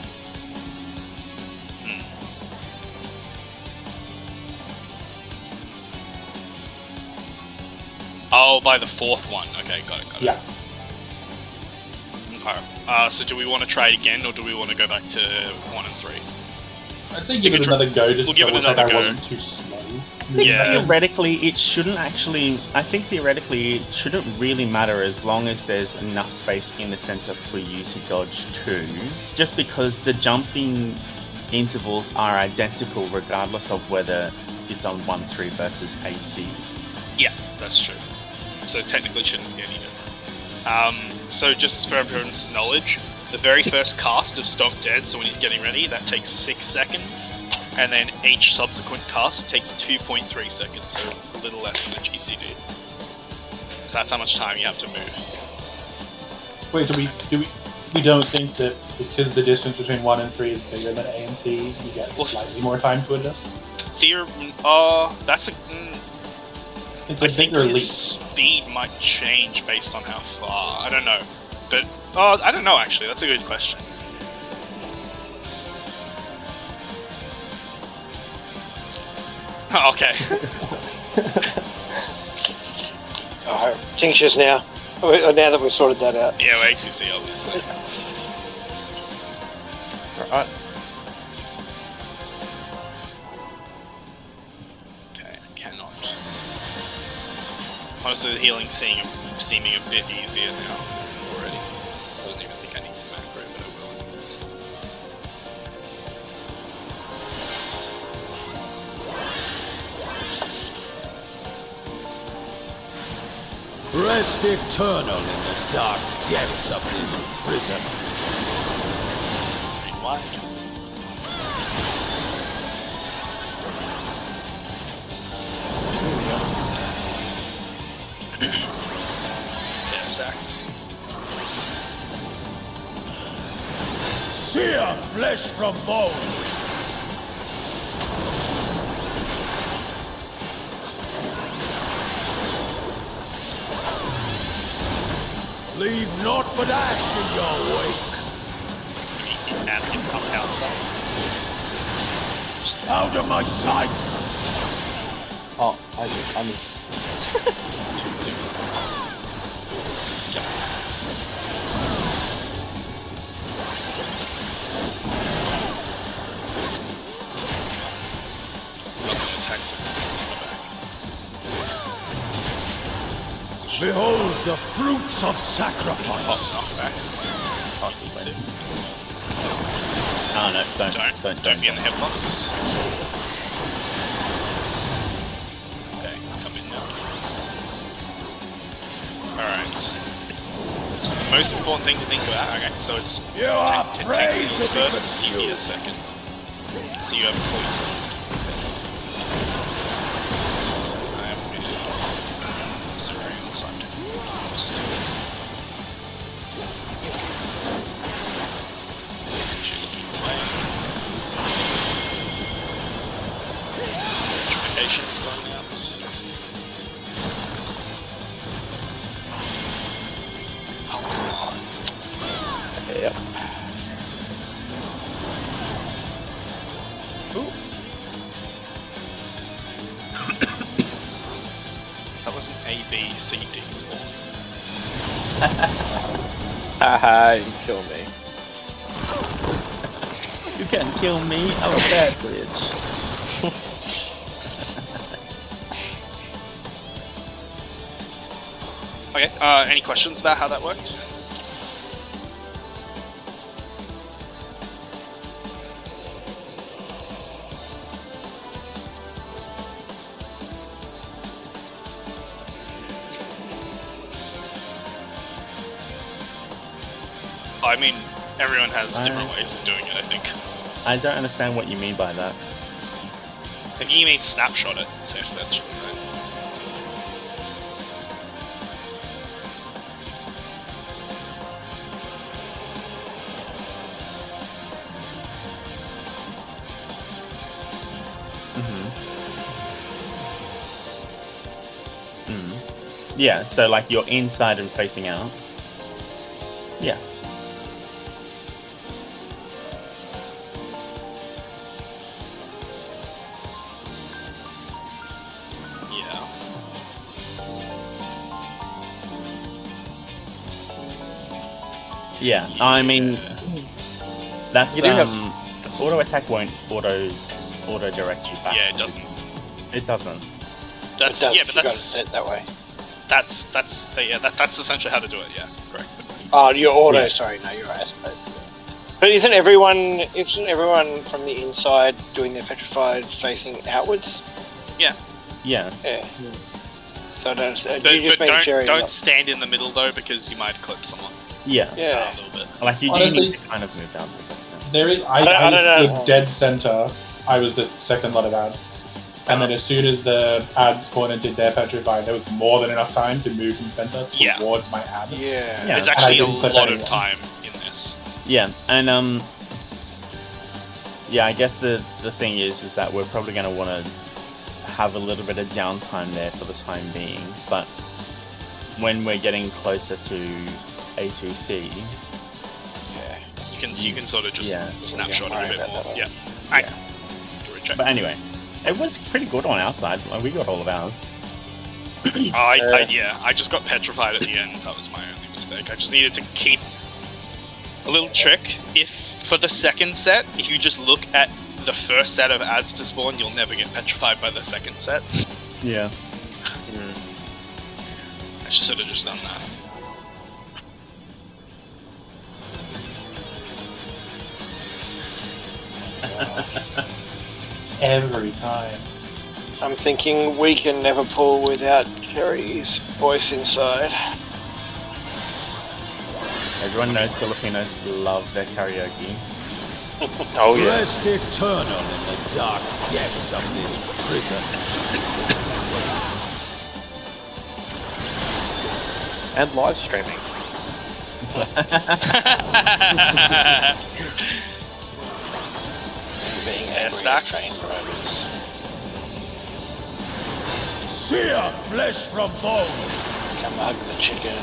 Oh, by the fourth one. Okay, got it. Yeah. Okay. So do we want to try it again, or do we want to go back to 1 and 3? I'd say give it another go, just we'll to give it double check another I go. wasn't too slow. Yeah. Theoretically, it shouldn't actually. I think theoretically, it shouldn't really matter as long as there's enough space in the center for you to dodge to. Just because the jumping intervals are identical regardless of whether it's on 1-3 versus AC. Yeah, that's true. So technically, it shouldn't be any different. So just for everyone's knowledge, the very first cast of Stomp Dead, so when he's getting ready, that takes 6 seconds. And then each subsequent cast takes 2.3 seconds, so a little less than a GCD. So that's how much time you have to move. Wait, so we don't think that because the distance between 1 and 3 is bigger than A and C, you get slightly more time to adjust? That's a... It's I a think bigger his leap. speed might change based on how far. I don't know. But, I don't know actually, that's a good question. Okay. Tinctures now. Now that we've sorted that out. Yeah, we're A2C obviously. Alright. Okay, I cannot. Honestly, the healing seeming a bit easier now already. I don't even think I need to macro, but I will anyways. Rest eternal in the dark depths of this prison. Why? Yeah, sacks. Sear flesh from bone. Leave naught but ash in your wake. And can come outside. Just Out of my sight. Oh, I missed. attacks it. It's in the back. Behold the fruits of sacrifice. Pop knockback. Possibly. Oh no, Don't be in the hitbox. Okay, come in now. Alright. So the most important thing to think about, okay, so it's You are takes the prey heals to first, be PB a second. So you have a poison. I am with Serene side first. Should keep playing. Electrification is going out. Oh, come on. Yep. That was an A, B, C, D spawn. Haha, you kill me. You can kill me, I'm a bad bitch. Okay, any questions about how that worked? I mean, everyone has different ways of doing it, I think. I don't understand what you mean by that. If you mean snapshot it, so eventually, right? Yeah, so like you're inside and facing out. Yeah. Yeah. Yeah, I mean, that's You do have- That's, auto attack won't auto direct you back. yeah, it doesn't. It doesn't. That's It does, yeah, if but you got it that's set that way. that's essentially how to do it. Yeah, correct. Oh, your auto. Yeah. Sorry, no, you're right. I suppose. But isn't everyone from the inside doing their petrified facing outwards? Yeah. Yeah. So don't. But, you just but make sure don't stand in the middle though, because you might clip someone Yeah. Yeah. a little bit. Like you do Honestly, need to kind of move down. There is. I don't know. stood dead center. I was the second lot of ads. And then as soon as the ads spawned and did their petrified, there was more than enough time to move from center towards my ad. Yeah. Yeah. There's And I actually a didn't clip lot of anyone. time in this. Yeah, and yeah, I guess the thing is that we're probably going to want to have a little bit of downtime there for the time being, but when we're getting closer to A2C, You can sort of just Yeah. snapshot Yeah, it a bit right, more. that Yeah. way. Alright. Yeah. Do a check. But anyway, it was pretty good on our side. Like, we got all of ours. I just got petrified at the end. That was my only mistake. I just needed to keep a little trick. If for the second set, if you just look at the first set of ads to spawn, you'll never get petrified by the second set. Yeah. I should have just done that. Every time. I'm thinking we can never pull without Cherry's voice inside. Everyone knows Filipinos love their karaoke. Oh yeah. Rest eternal in the dark depths of this prison. And live streaming. Being Air angry stacks. at train drivers. Sear flesh from bone. Come hug the chicken.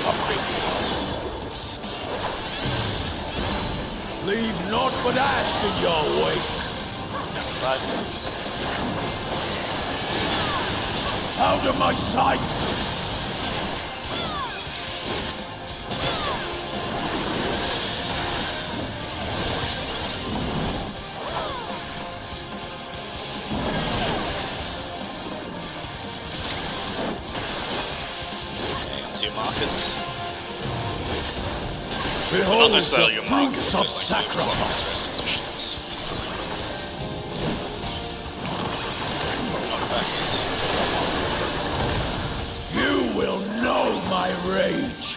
Not creepy. Leave naught but ash in your wake. Outside. Out of my sight. Onto your markers. Not Behold necessarily the your markers, fruits but of like your sacrifice. positions. Knockbacks. You will know my rage.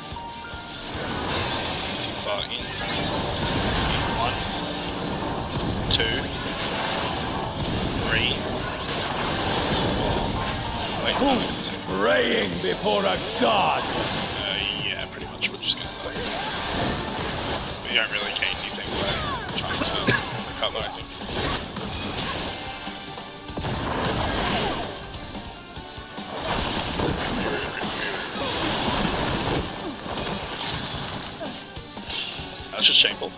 Too far in. 1, 2, 3. Wait, no, 2. Praying before a god. Yeah, pretty much. We're just gonna like. We don't really gain anything by trying to recover, I think. That's just shameful.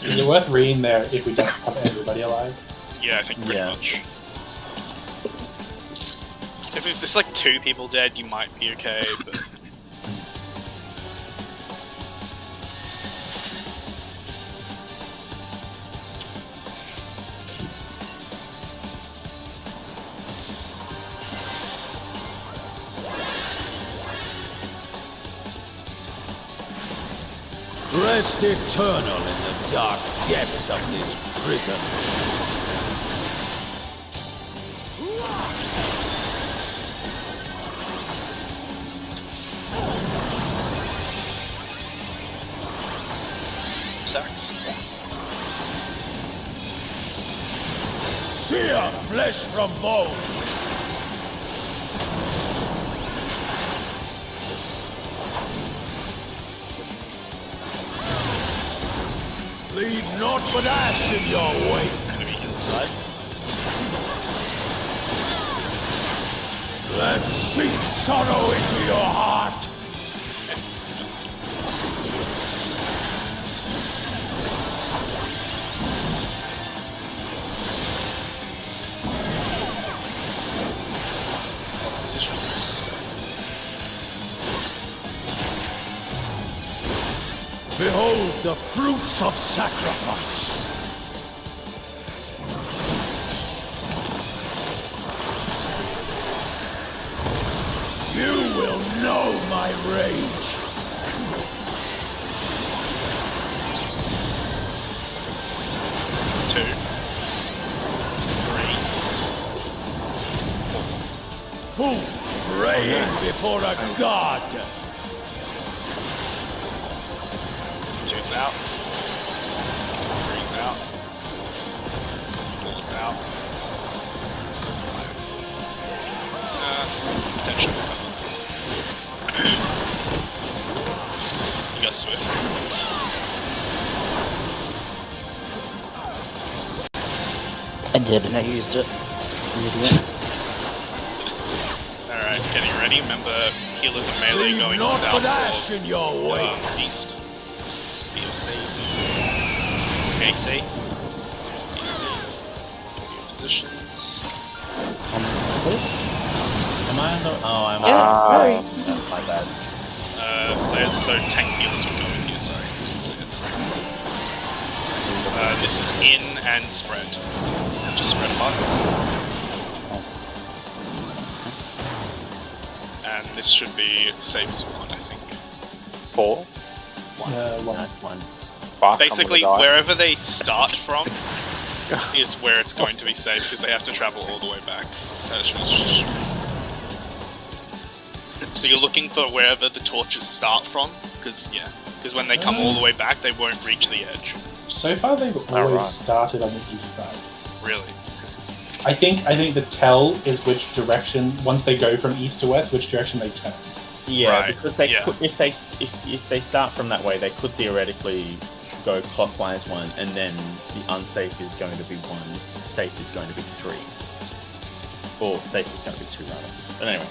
Is it worth reading there if we don't have everybody alive? Yeah, I think pretty Yeah. much. If there's like 2 people dead, you might be okay, but. Rest eternal in the dark depths of this prison. Sacks. Sear flesh from bone. Leave naught but ash in your wake. Enemy inside. Let seep sorrow into your heart. Bastards. Positions. Behold the fruits of sacrifice. You will know my rage. Two. Three. Fool praying before a god. Two's out. Three's out. Four's out. Potential. You got Swift. I did, and I used it. You idiot. Alright, getting ready. Remember, healers and melee Leave going naught south but ash or in your wake. east. BOC. AC. BC. Positions. Am I under? Oh, I'm Yeah, under. That's my bad. Flares, so tanks healers will go in here, sorry. Didn't see it. This is in and spread. Just spread apart. And this should be saves one, I think. 4. One. That's one. Basically, wherever they start from is where it's going to be safe, because they have to travel all the way back. So you're looking for wherever the torches start from, because when they come all the way back, they won't reach the edge. So far, they've always started on the east side. Really? I think the tell is which direction. Once they go from east to west, which direction they turn. Yeah, Right, because they yeah. could, if they start from that way, they could theoretically go clockwise one, and then the unsafe is going to be 1, safe is going to be 3, or safe is going to be 2 rather. But anyway.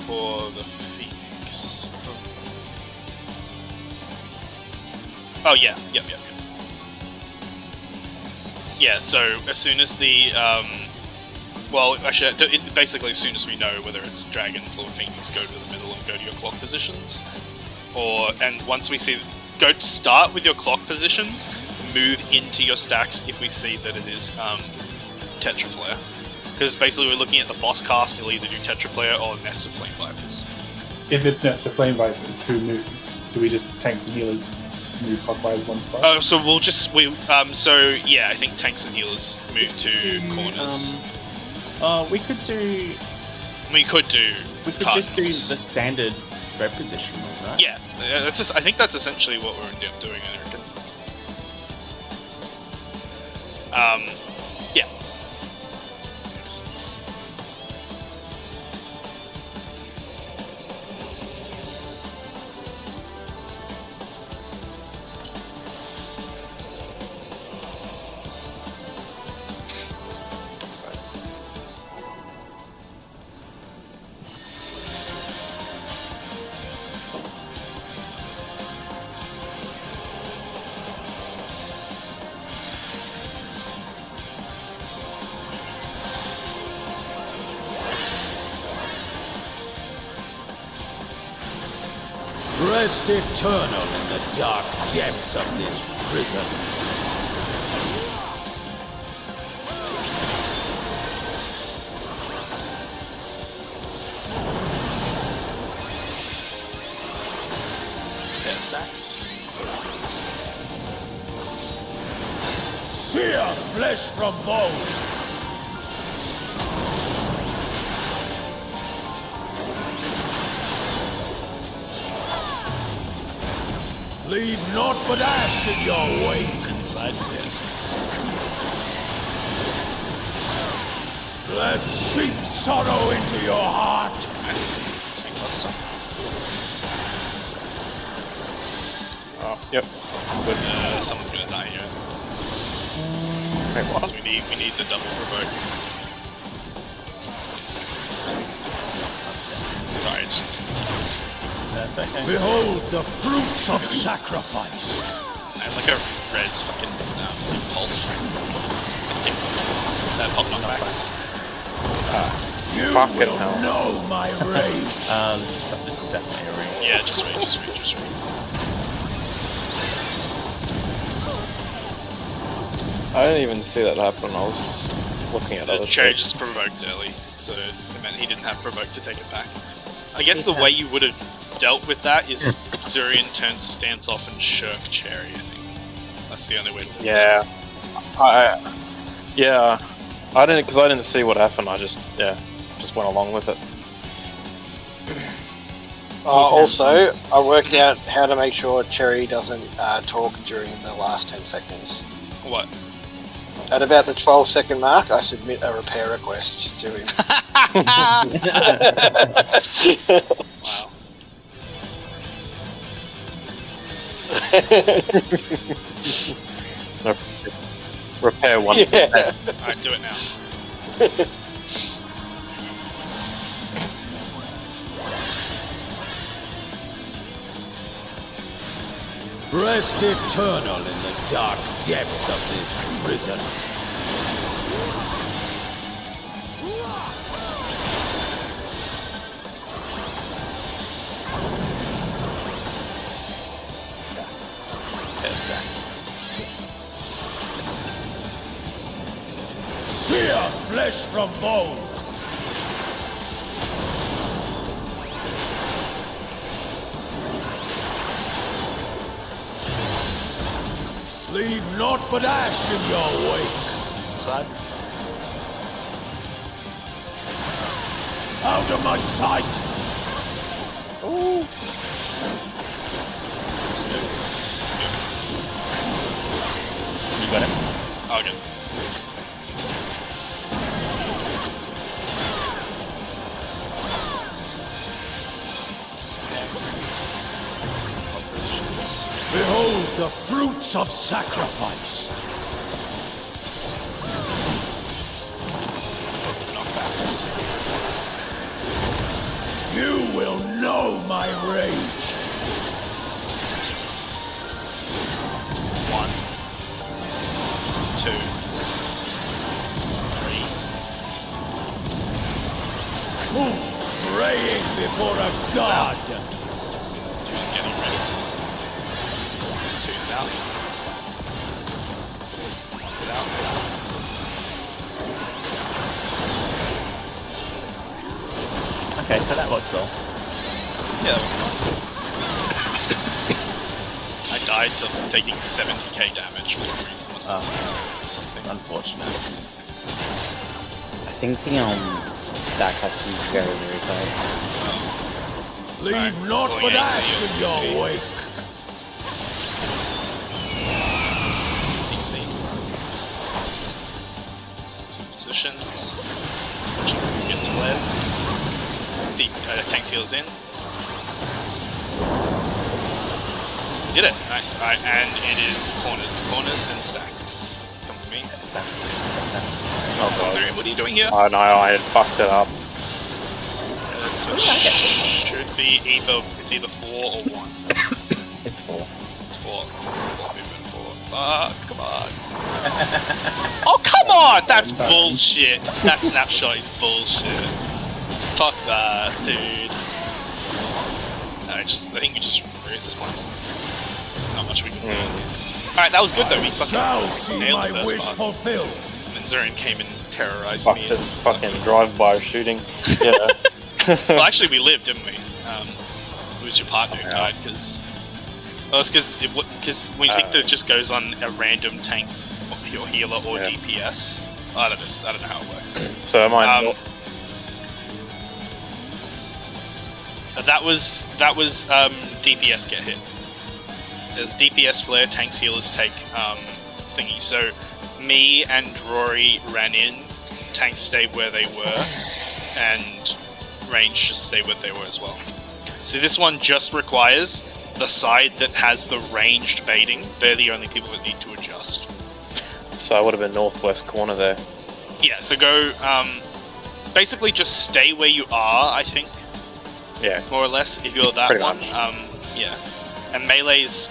For the Phoenix. Oh yeah, yep. Yeah, so as soon as the well, actually, basically as soon as we know whether it's dragons or Phoenix, go to the middle and go to your clock positions. And once we see, start with your clock positions, move into your stacks if we see that it is Tetraflare. Because basically we're looking at the boss cast, you'll either do Tetraflare or Nest of Flame Vipers. If it's Nest of Flame Vipers, who moves? Do we just tanks and healers move clockwise one spot? Oh, so we'll just I think tanks and healers move to corners. We could do. We could just do the standard spread position, right? Yeah, I think that's essentially what we're doing, I reckon. Yeah. Rest eternal in the dark depths of this prison. Pair stacks. Sear flesh from bone. Leave naught but ash in your wake. Inside the stacks. Let seep sorrow into your heart. Nice. Tank cluster. Oh, yep. Good. Someone's gonna die here. Wait, what? So we need the double provoke. Sorry, just That's okay. Behold the fruits of sacrifice. I have like a res fucking impulse. That pop knockbacks. You Fucking will hell. know my rage. This is definitely a ring. Yeah, just wait. I didn't even see that happen. I was just looking at The other cherry shit. just provoked early, so it meant he didn't have provoke to take it back. I guess the way you would have dealt with that is Zurian turns stance off and shirk cherry, I think. That's the only way to look at it. Yeah. I didn't, because I didn't see what happened. I just went along with it. Also, I worked out how to make sure Cherry doesn't talk during the last 10 seconds. What? At about the 12-second mark, I submit a repair request to him. Wow. No, repair 1%. Yeah. Alright, do it now. Rest eternal in the dark depths of this prison. Pair stacks. Sear flesh from bone. Leave naught but ash in your wake. Inside. Out of my sight. Snoop. You got him? Oh, good. Top positions. Behold the fruits of sacrifice. Knockbacks. You will know my rage. 1, 2, 3. Who praying before a god? 2's getting ready. 2's out. 1's out. Okay, so that works well. Yeah, that was fine. I died to taking 70k damage for some reason. Must have been or something. Unfortunate. I think the stack has to be very, very tight. Leave Right, naught going but AC. ash in your wake. DC. Two positions. Watching who gets flares. Deep tank seals in. You did it. Nice. Alright, and it is corners and stack. Come with me. Oh god. Sorry, what are you doing here? I know, I had fucked it up. So it should be either 4 or 1. It's 4. It's 4. 4 movement 4. Come on. Oh come on! That's bullshit. That snapshot is bullshit. Fuck that, dude. No, I think we just root at this point. There's not much we can do. Alright, that was good though. We Shall fucking see nailed the my first wish part. fulfilled. And then Zurian came and terrorized Fuck me. this fucking drive-by shooting. Yeah. Well, actually, we lived, didn't we? It was your partner who died because. Oh, it's because when you think that it just goes on a random tank, or healer, or Yeah. DPS. I don't know how it works. So am I not? That was DPS get hit. there's DPS flare, tanks, healers take thingy. So me and Rory ran in, tanks stayed where they were, and range just stayed where they were as well. So this one just requires the side that has the ranged baiting. They're the only people that need to adjust. So I would have been northwest corner there. Yeah, so go, basically just stay where you are, I think. Yeah. More or less, if you're that Pretty one. much. Yeah. And melee's...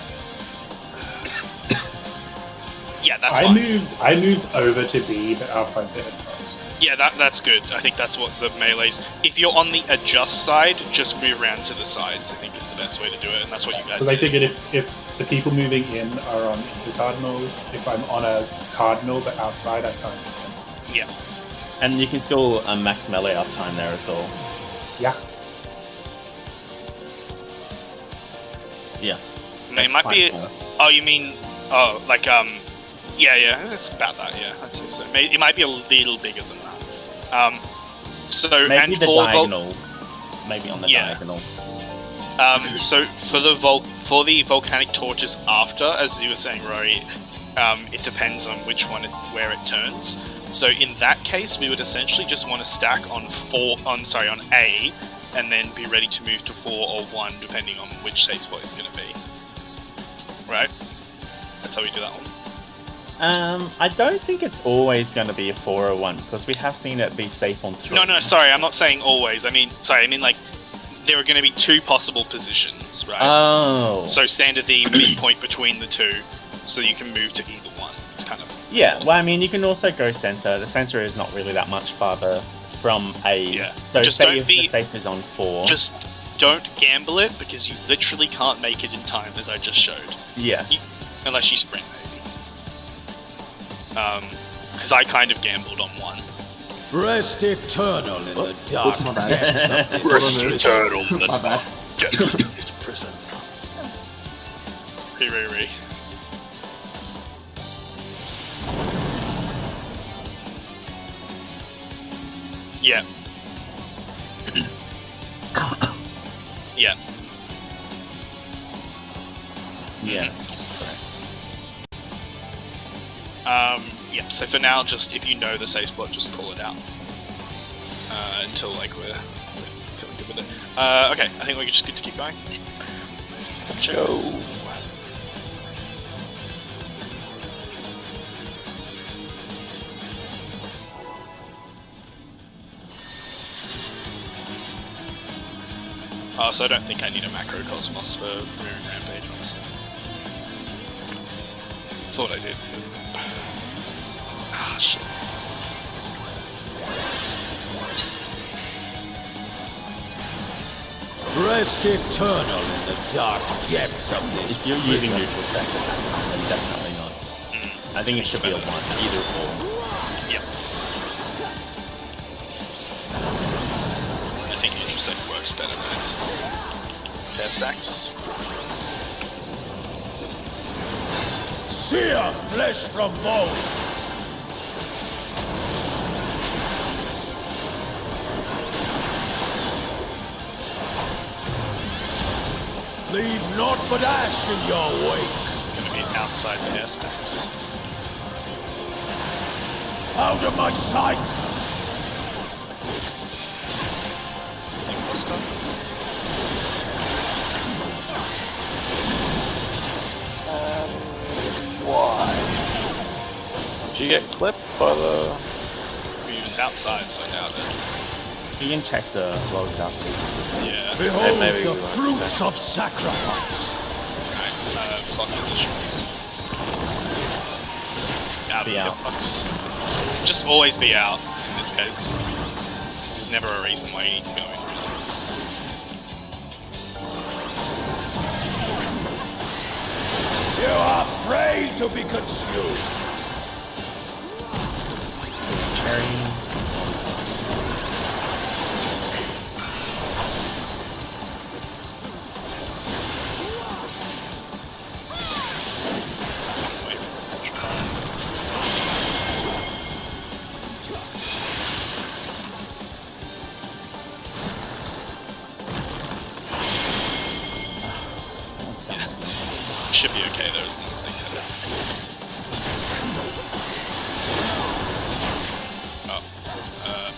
yeah, that's fine. I moved over to B, but outside the head post. Yeah, that's good. I think that's what the melee's... If you're on the adjust side, just move around to the sides, I think is the best way to do it, and that's what you guys Because I did. figured if the people moving in are on intercardinals, if I'm on a cardinal but outside, I can't get them. Yeah. And you can still max melee uptime there as well. Yeah. Yeah. It that's might quite be... cool. Oh, you mean... Oh, like, yeah, it's about that, yeah, I'd say so. It might be a little bigger than that. So, Maybe and the for diagonal. Maybe on the Yeah. diagonal. So for the volcanic torches after, as you were saying, Rory, it depends on which one, where it turns. So in that case, we would essentially just want to stack on on A, and then be ready to move to 4 or 1, depending on which safe spot it's going to be. Right? That's how we do that one. I don't think it's always going to be a 4 or 1 because we have seen it be safe on 3. No, sorry, I'm not saying always. I mean like there are going to be 2 possible positions, right? Oh. So stand at the midpoint between the 2, so you can move to either one. It's kind of Yeah, well, I mean, you can also go center. The center is not really that much farther from A. Yeah. So Just say don't if be- the safe is on 4. just don't gamble it because you literally can't make it in time, as I just showed, Yes. unless you sprint maybe. Because I kind of gambled on 1. Rest eternal in the dark Oops, my bad. depths of Turtle. My bad. It's prison. Re. Yeah. Yeah. Yes. Yeah, so for now, just if you know the safe spot, just call it out. Until like we're feeling good with it. Okay, I think we're just good to keep going. Let's go. So I don't think I need a macro cosmos for Moon Rampage, honestly. Thought I did. Ah, shit. Rest eternal in the dark depths of this If you're using prison. neutral sector, then definitely not. I think it should be a 1, either or. Yep. I think Intersect works better than it. Pair stacks. Sear flesh from bone. Leave naught but ash in your wake. Gonna be outside pair stacks. Out of my sight. Think what's done? Did you get clipped by the... He was outside, so I doubt it. You can check the logs out. Yeah. Behold maybe the we won't fruits of sacrifice. Right, clock positions. Out Be of out. the box. Just always be out in this case. There's never a reason why you need to go in. You are prey to be consumed. Cherry. Wait for Petra. Should be okay though, as long as they hit it. Oh,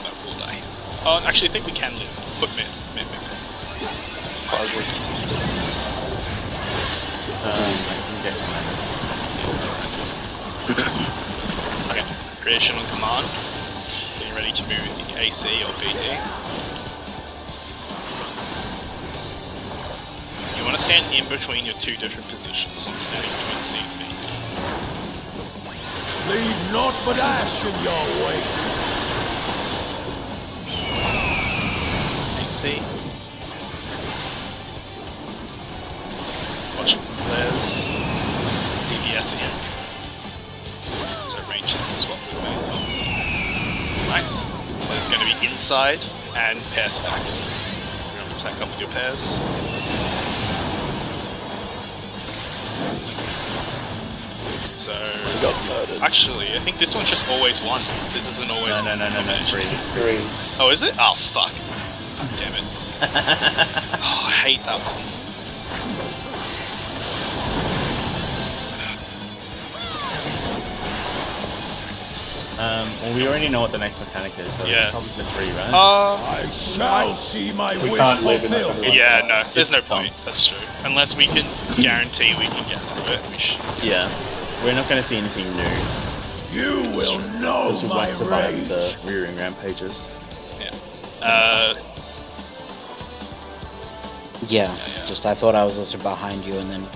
that will die. Oh, actually, I think we can live. Put mid. I can get Okay, creation on command. Getting ready to move the AC or BD. You want to stand in between your two different positions, so I'm standing between C and B. Leave naught but ash in your wake. AC. Watching for flares. DPS again. So range to swap with manuals. Nice. There's going to be inside and pair stacks. You're going to stack up with your pairs. So, actually, I think this one's just always one. This isn't always one. No, it's 3. Oh, is it? Oh, fuck. God damn it. Oh, I hate that one. Well, we already know what the next mechanic is, so Yeah. we'll probably just rerun. I shall see my We wish can't live in this fulfilled. other Yeah, no, there's no It's point. stumped. That's true. Unless we can guarantee we can get through it. We should. Yeah, we're not going to see anything new, You will know because we my won't survive rage. the rearing rampages. Yeah, just I thought I was also behind you, and then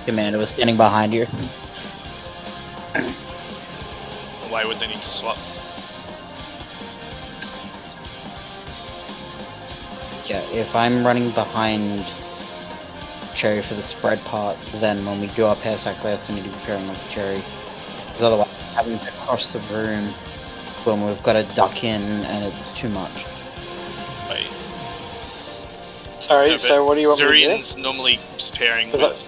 Commander was standing behind you. Why would they need to swap? Yeah, if I'm running behind Cherry for the spread part, then when we do our pair stacks, I also need to be pairing with Cherry. Because otherwise, having to cross the room when we've got to duck in, and it's too much. Wait. Sorry, No, so what do you want me to do? Zurian's normally pairing But with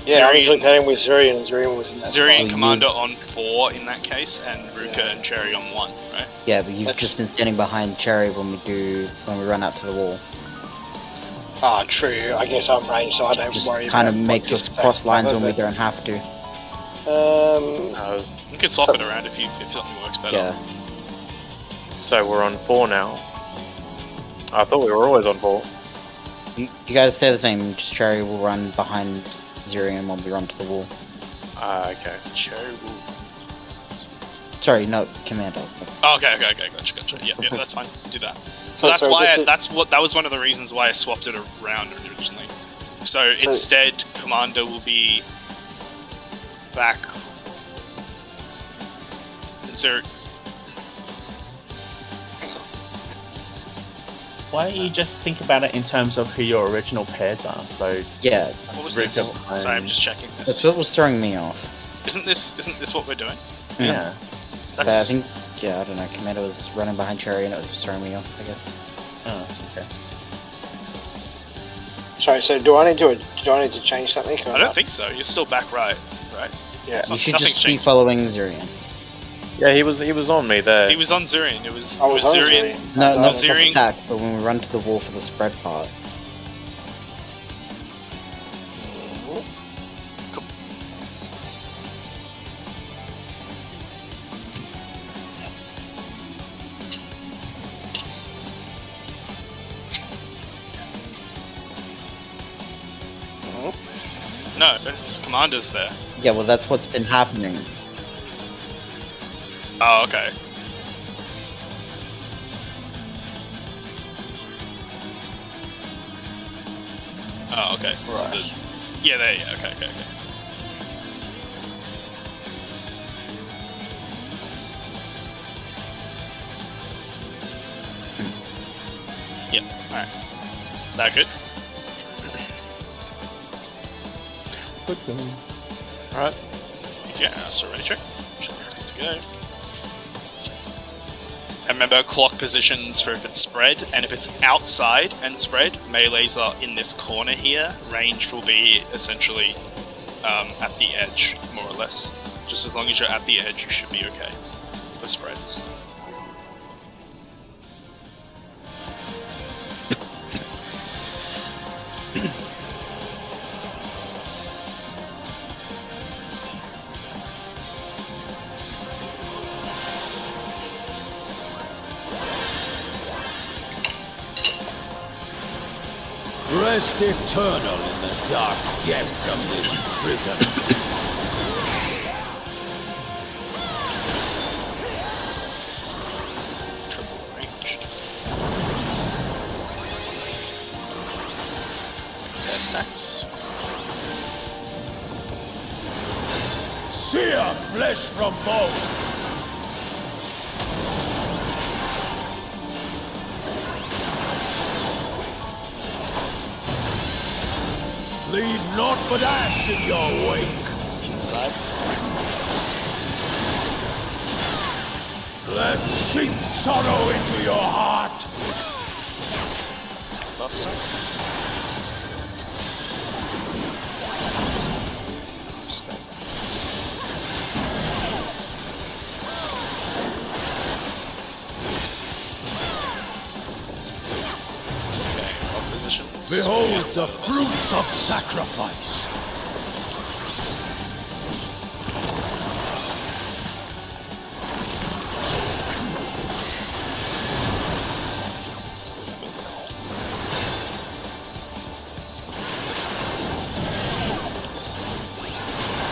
Yeah, I was Zurian. pairing with Zurian, and Zurian was in that Zurian you- Commander on 4 in that case, and Ruka and Cherry on 1, right? Yeah, but you've That's- just been standing behind Cherry when we run out to the wall. Ah, true. I guess I'm ranged, so I don't Just worry about kind of what makes us distance cross I lines cover, when we but, don't have to. You can swap it around if something works better. Yeah. So we're on 4 now. I thought we were always on 4. You guys stay the same, just Cherry will run behind Zurian when we run to the wall. Okay. Cherry will. Sorry, no, Commander. Oh, okay, gotcha. Yeah, that's fine. Do that. So So- that's so why this is- that was one of the reasons why I swapped it around originally. So instead, Commander will be back. Why don't you just think about it in terms of who your original pairs are? So Yeah, What was Ruka this? behind- Sorry, I'm just checking that's this. what was throwing me off. Isn't this what we're doing? yeah. But I That's think, yeah, I don't know, Commander was running behind Cherry and it was throwing me off, I guess. Oh, okay. Sorry, so do I need to change something? or I don't not? think so. You're still back right? Yeah. So You should nothing's just be changed. following Zurian. Yeah, he was on me there. He was on Zurian. It was I was on Zurian. Zurian. No, No, not Zurian- for stacks, but when we run to the wall for the spread part. No, it's Commander's there. Yeah, well, that's what's been happening. Oh, okay. Oh, okay. So Right. yeah, there. Yeah, okay. Yep. All right. That good? Alright. Yeah, so ready check. Let's good to go. And remember, clock positions for if it's spread, and if it's outside and spread, melees are in this corner here. Range will be essentially at the edge, more or less. Just as long as you're at the edge, you should be okay for spreads. Rest eternal in the dark depths of this prison. Triple ranged. Air stacks. Sear flesh from bone. Leave naught but ash in your wake. Inside. Let seep sorrow into your heart. Tank buster. Respect. Okay, top positions. Behold Outside the of fruits bosses. of sacrifice.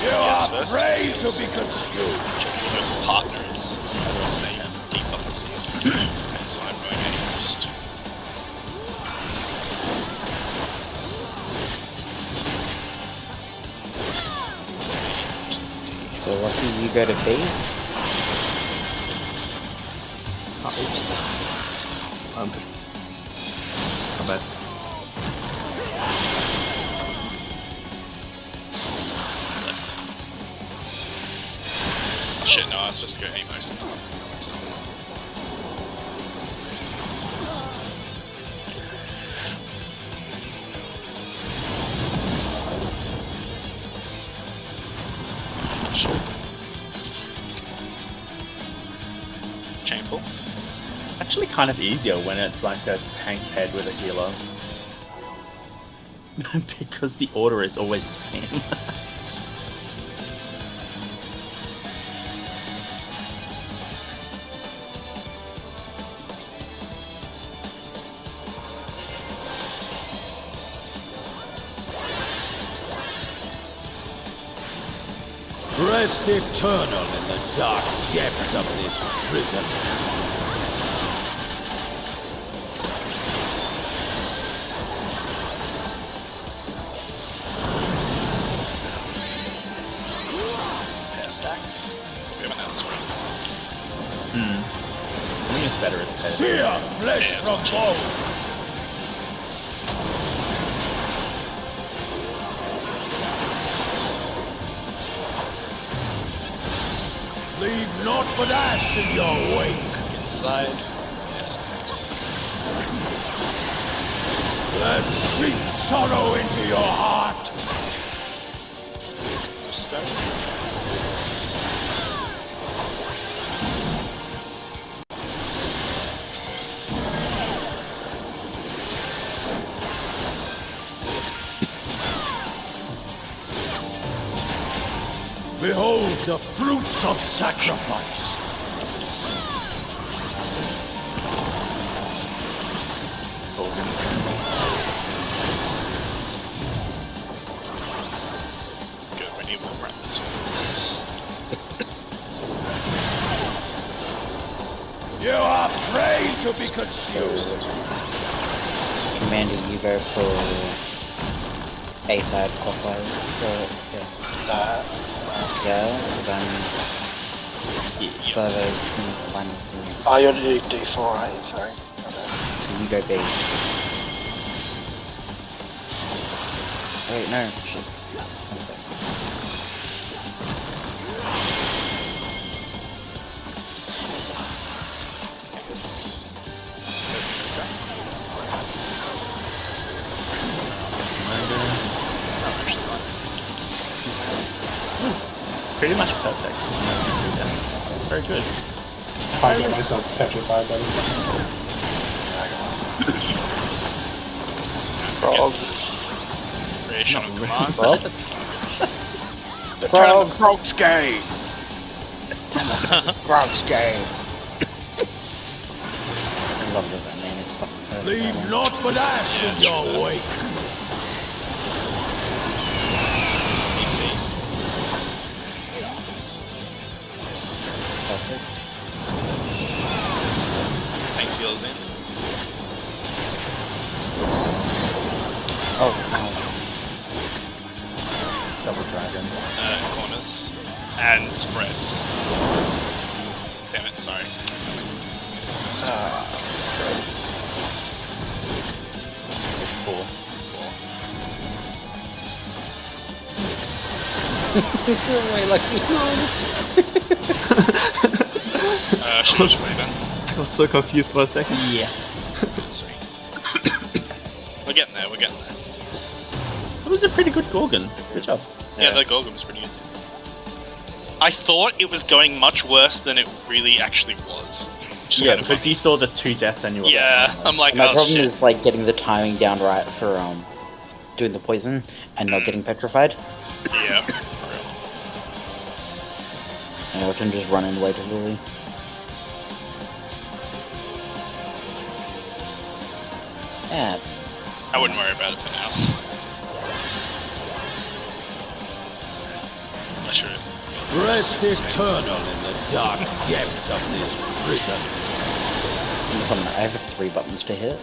You Yes, are first, prey yes, yes. to be consumed. Checking local partners has the same deposit. Okay, so I'm going any first. So lucky you go to B. Oh, oops. My bad. Oh shit, no, I was supposed to go A most. Sure. Chain pull. Actually, kind of easier when it's like a tank head with a healer. Because the order is always the same. Rest eternal in the dark depths of this prison. Pair stacks. We haven't had a spread. I think it's better as pairs. Sear flesh Yeah, it's from much easier. bone. Leave naught but ash in your wake. Inside. Pair stacks. Let seep sorrow into your heart. Stone. Behold the fruits of sacrifice. Yes. Good, we need more breaths. You are prey to be consumed. Commander, you go for A side clockwise. Yeah. Because I'm further from the line of the... Oh, you're to do D4, sorry. So you go B. Wait, no, shit. Okay. There's no crap. I'm actually fine. Nice. It was pretty much perfect. That's very good. I get myself petrified by this. Frog. Creation of command. Well, The Frog. Frog's gay. Frog's game. I love that name is fucking Leave naught but ash in your wake. Easy. Perfect. Tanks heals in. Oh, ow. Double dragon. Corners. And spreads. Damn it, sorry. It's 4. Way lucky. Shush, Raven. I got so confused for a second. Yeah. Sweet. We're getting there, we're getting there. It was a pretty good Gorgon. Good job. Yeah, the Gorgon was pretty good. I thought it was going much worse than it really actually was. Which is Yeah, kind of because funny. you saw the 2 deaths and you were Yeah, like, I'm like, And my oh problem shit. is like getting the timing down right for doing the poison and not getting petrified. Yeah. And I often just run in way too early. Yeah, I wouldn't worry about it for now. I should have. Rest eternal in the dark depths of this prison. I have 3 buttons to hit.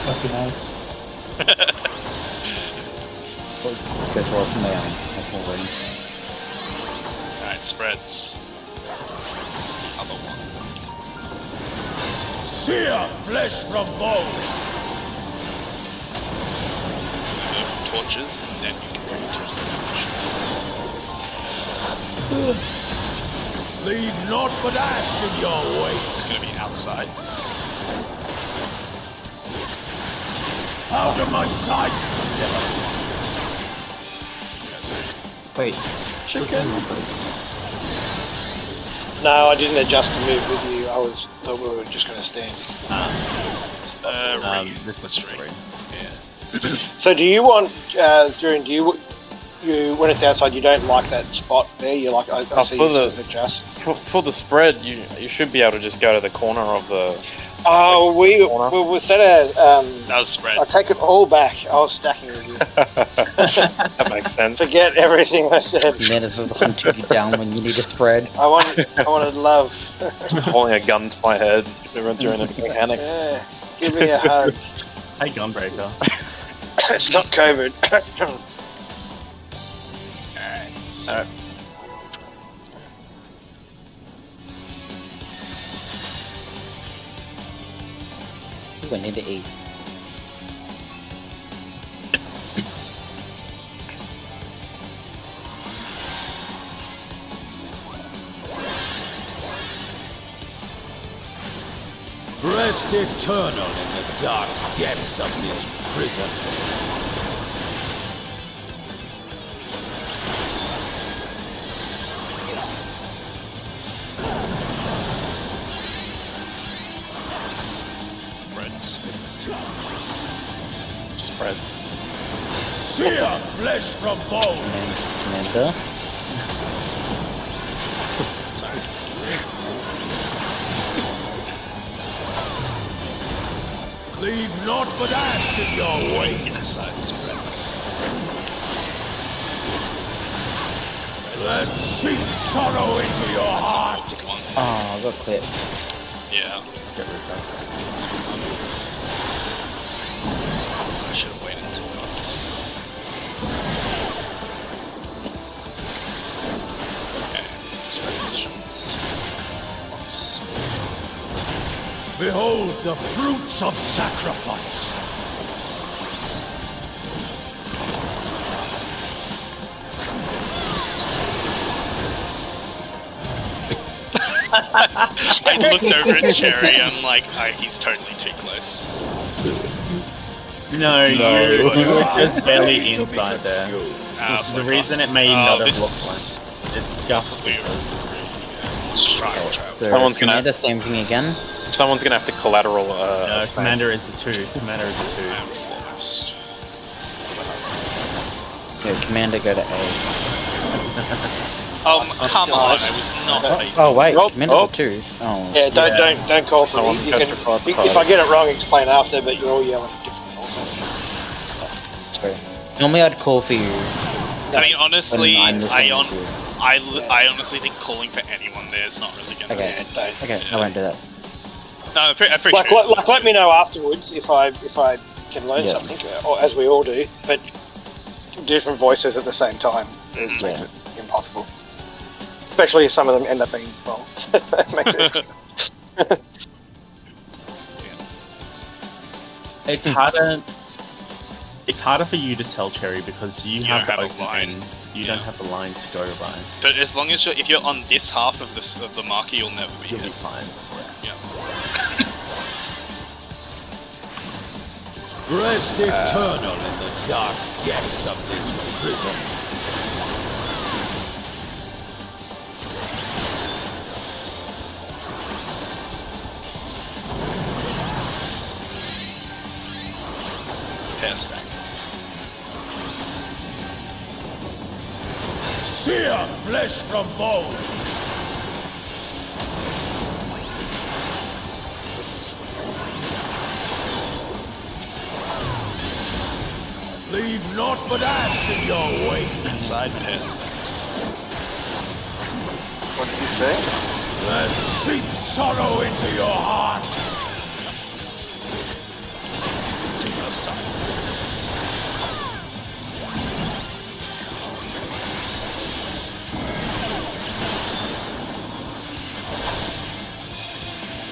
Must be nice. Goes well from there. That's more ring. Alright, spreads. Other one. Sear flesh from bone. Torches, and then you can bring it to spread position. Leave naught but ash in your wake. It's gonna be outside. Out of my sight. Wait. Chicken. No, I didn't adjust to move with you. I thought we were just going to stand. this was That's 3. right. So do you want, Zurian, do you when it's outside, you don't like that spot there? You like, I see for you sort of the- adjust. For the spread, you should be able to just go to the corner of the. Oh, was that a, That was spread. I take it all back. I was stacking with you. That makes sense. Forget everything I said. Man, this is hunting you down when you need a spread. I wanted love. Holding a gun to my head during a mechanic. Yeah, give me a hug. Hey, Gunbreaker. It's not COVID. Alright, so Ooh, I need to eat. Rest eternal in the dark depths of this prison. spreads. Spread. Sear flesh from bone. Commander. Sorry. Leave naught but ash in your wake. Inside spreads. Let's sink sorrow into your That's a heart. multi one. Oh, I got clipped. Yeah, Get rid of that. I should have waited until we got to. Okay, spread positions. Box. Behold the fruits of sacrifice. I looked over at Cherry, I'm like, oh, he's totally too close. No, you were just barely To be inside there. consumed. The reason it may not have this looked like it's scuffed. Let's just try it. So Someone's gonna- Commander, same thing again. Someone's gonna have to collateral. No, Commander is a 2. Commander is a 2. I am foremost. Okay, Commander, go to A. Come on, I was not facing. Oh wait, Oh, minutes oh. or two. Oh. Yeah, don't call for Someone me. You can, petrified the if I get it wrong, explain after. But you're all yelling at different calls. Sorry. Normally I'd call for you. I mean, honestly, when I'm the same as you. I honestly think calling for anyone there is not really gonna. Okay. Yeah, don't. Okay, I won't do that. No, I appreciate it. Like, let me know afterwards if I can learn Yeah. something, or as we all do. But different voices at the same time it makes it impossible. Especially if some of them end up being wrong. It makes it. It's harder. It's harder for you to tell, Cherry, because you have don't the have a open line. end. You don't have the line to go by. But as long as if you're on this half of the marker, you'll never be You'll be hit. fine. Yeah. Rest eternal in the dark depths of this prison. Pair stacked. Sear flesh from bone. Leave naught but ash in your wake. Inside pair stacks. What did you say? And seep sorrow into your heart. Take less time.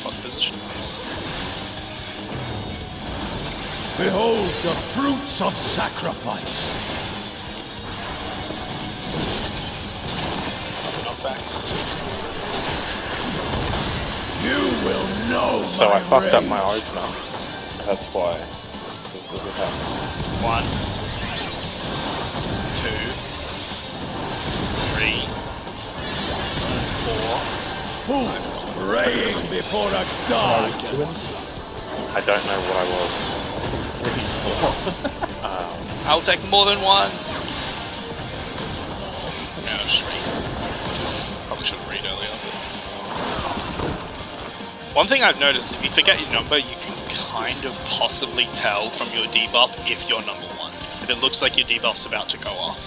What position is? Behold the fruits of sacrifice. Knockbacks. You will know. So I my fucked up rage. my opener. That's why. This is happening. 1, 2, 3, 4. Who praying before a god? I don't know what I was. I'll take more than one. No, just read. Probably should have read earlier. One thing I've noticed, if you forget your number, you can kind of possibly tell from your debuff if you're number 1. If it looks like your debuff's about to go off.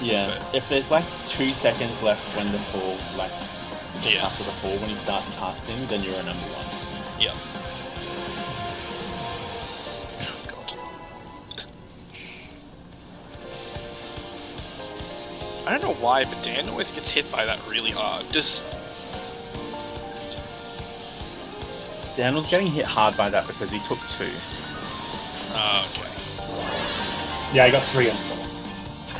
Yeah. If there's like 2 seconds left when the fall, like just Yeah. after the fall, when he starts casting, then you're a number 1. Yeah. Oh, God. I don't know why, but Dan always gets hit by that really hard. Just Dan was getting hit hard by that because he took 2. okay. Yeah, I got 3 and 4.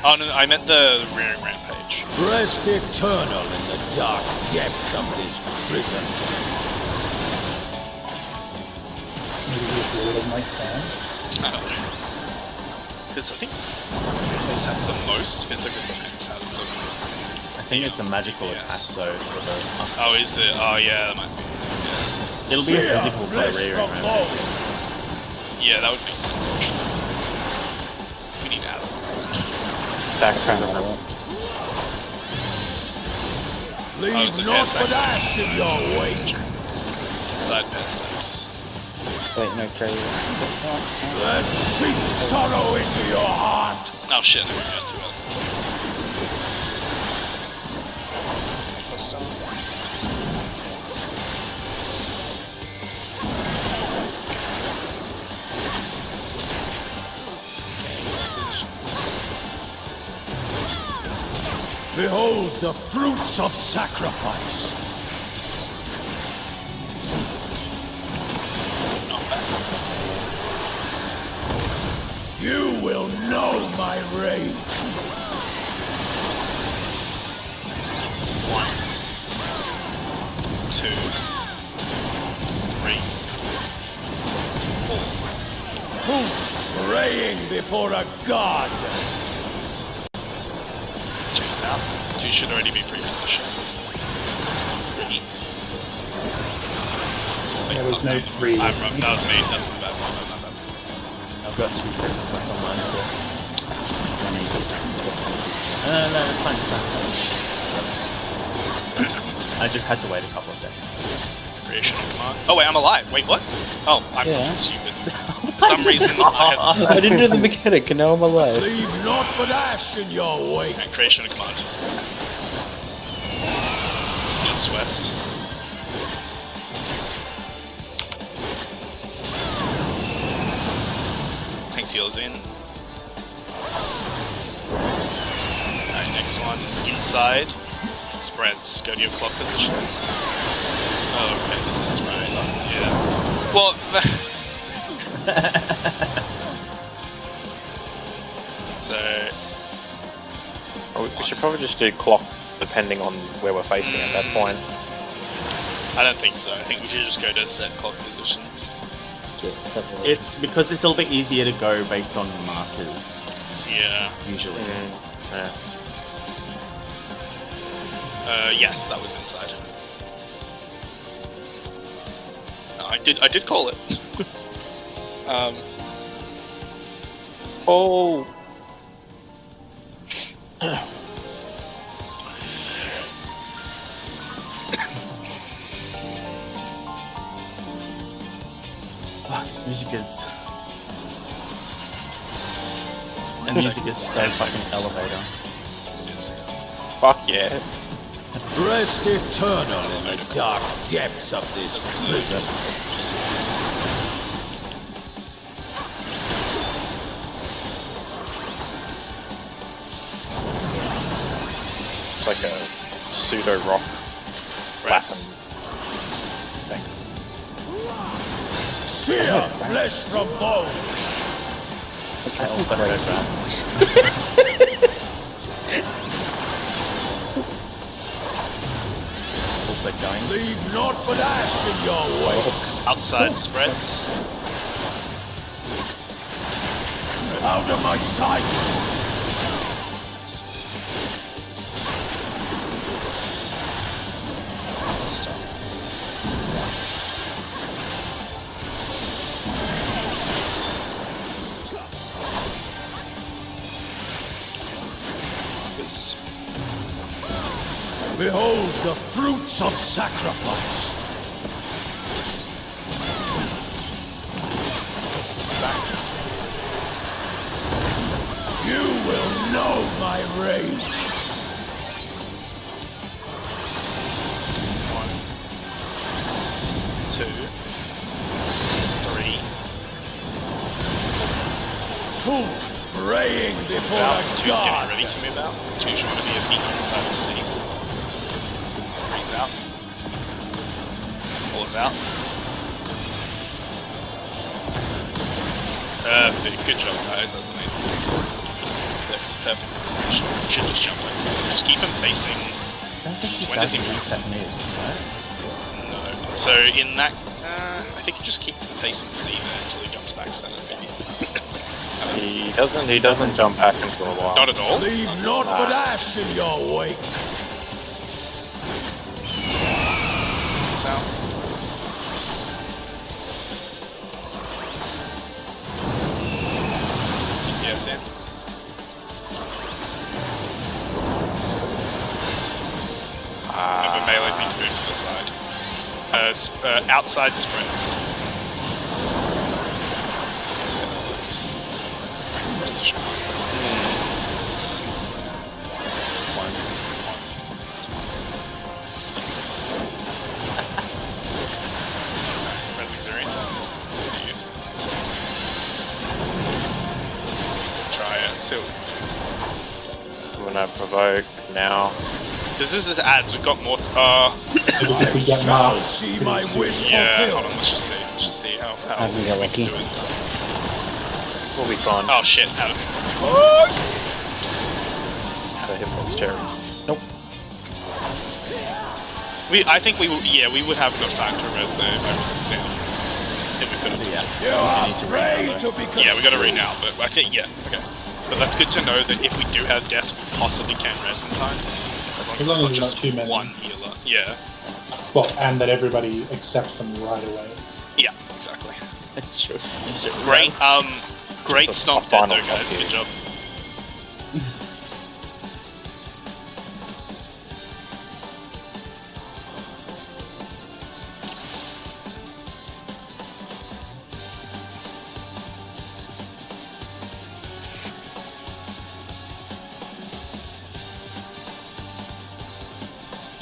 Oh no, I meant the rearing rampage. Rest eternal in the dark depths of this prison. Maybe he really doesn't like sand. I don't know. Because I think it's had the most physical defense out of them. I think it's a magical Yes. attack, so for the Oh, is it? Oh, yeah, that might be. it'll be a Sear physical for the flesh rearing from rampage. Yeah. Yeah, that would make sense, actually. We need Adam. Stack prison. Leave Oh, it's a naught pair but stack. ash in your wake. Inside pair stacks. Wait, no, Cherry. And seep sorrow into your heart. Oh shit, I went down too early. Let's start. Positions. Behold the fruits of sacrifice. Knockbacks. You will know my rage. 1, 2, 3, 4. Who praying before a god? 2's out. 2 should already be pre-positioned. 3. There was no 3. I'm wrong. That was me. That's my bad. My bad. I've got 2 seconds left on mine still. No, it's fine, it's fine. I just had to wait a couple of seconds. Creation of command. Oh wait, I'm alive. Wait, what? Oh, I'm Yeah. fucking stupid. For some reason, I have I didn't do the mechanic, and now I'm alive. Leave not but ash in your wake. and creation of command. East west. Tank seals in. Alright, next one. Inside. Spreads. Go to your clock positions. Oh, okay, this is right. Yeah. Well, so We should probably just do clock depending on where we're facing at that point. I don't think so. I think we should just go to set clock positions. Okay, let's have a look. It's because it's a little bit easier to go based on markers, Yeah. usually. Yeah. Yes, that was inside. I did call it. Oh! Oh, this music is... The 10 music is seconds, so 10 fucking seconds. elevator. Yes. Fuck yeah. Rest eternal in the dark depths of this This is prison. just It's like a pseudo rock rats. thing. Sear flesh from bone. I also heard rats. Also going. Leave not but ash in your wake. Outside spreads. Out of my sight. Stop. This. Behold the fruits of sacrifice. You will know my rage. Two, three. Two praying It's before out. a Two's getting god. ready to move out. Two's trying to be a beacon inside the city. Three's out. Four's out. Perfect. Good job, guys. That's amazing. That's perfect execution. You should just jump next to him. Just keep him facing. I don't think he's When does he that move? that mid, right? No. So in that, I think you just keep him facing C there until he jumps back center. Maybe. He doesn't jump back into a while. Not at all. Leave not but ash in your wake. South. Yes, in. Remember, melees need to move to the side. Outside spreads. Position marks that works. That's one. Pressing Zurian. See you. Try it. So, I'm gonna provoke now. this is ads. We've got more. If we get Shall marked, see my wish Yeah. Hold fulfilled. on. Let's just see. Let's just see how How's we got we can lucky? do it. We'll be fine. Oh shit! Out of So hitbox cherry. I think we would have enough time to res there if I was insane. If we could have. You are afraid to be Yeah, we got to read now, but I think okay. But that's good to know that if we do have deaths, we possibly can res in time, as long as As long it's as not it's just not too many. one healer. Yeah, well, and that everybody accepts them right away. yeah, exactly. Sure. Great, great Just stomp a dead final though, guys. copy. Good job.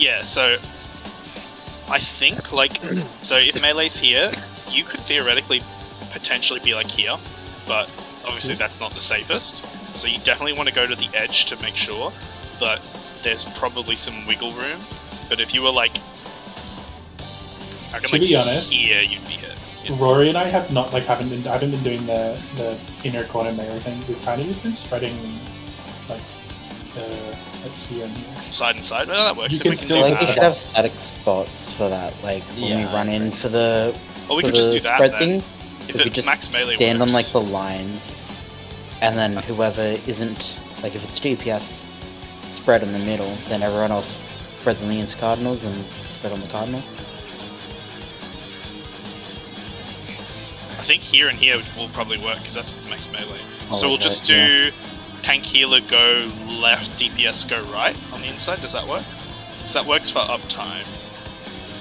Yeah, so I think like so if melee's here, you could theoretically potentially be like here, but obviously that's not the safest. So you definitely want to go to the edge to make sure, but there's probably some wiggle room. But if you were like, I To be honest, here, you'd be hit. Yeah. Rory and I have not haven't been doing the inner corner melee thing. We've kind of just been spreading like here and here. Side and side. Well, that works. You If can we can still, do Like we that. should have static spots for that. Like when we run in for the Or we for could just the do that spread then. thing. If we it just max melee stand works. on like the lines, and then whoever isn't like if it's DPS spread in the middle, then everyone else spreads on the ins cardinals and spread on the cardinals. I think here and here will probably work because that's the max melee. Oh, So we'll okay, just do tank healer go left, DPS go right on the inside. Does that work? Because that works for uptime.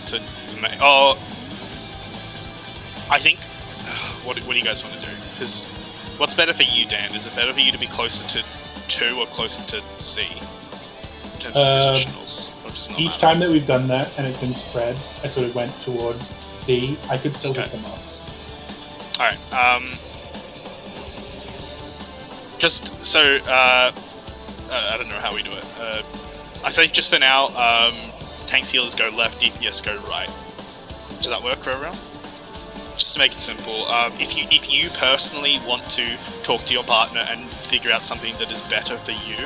For me. Oh, I think. What do you guys want to do? Because what's better for you, Dan? Is it better for you to be closer to 2 or closer to C in terms of positionals? Or just not Each matter? time that we've done that and it's been spread, I sort of went towards C. I could still hit the mouse. Alright, just so, I don't know how we do it. I say just for now, tanks healers go left, DPS go right. Does that work for everyone? Just to make it simple, if you personally want to talk to your partner and figure out something that is better for you,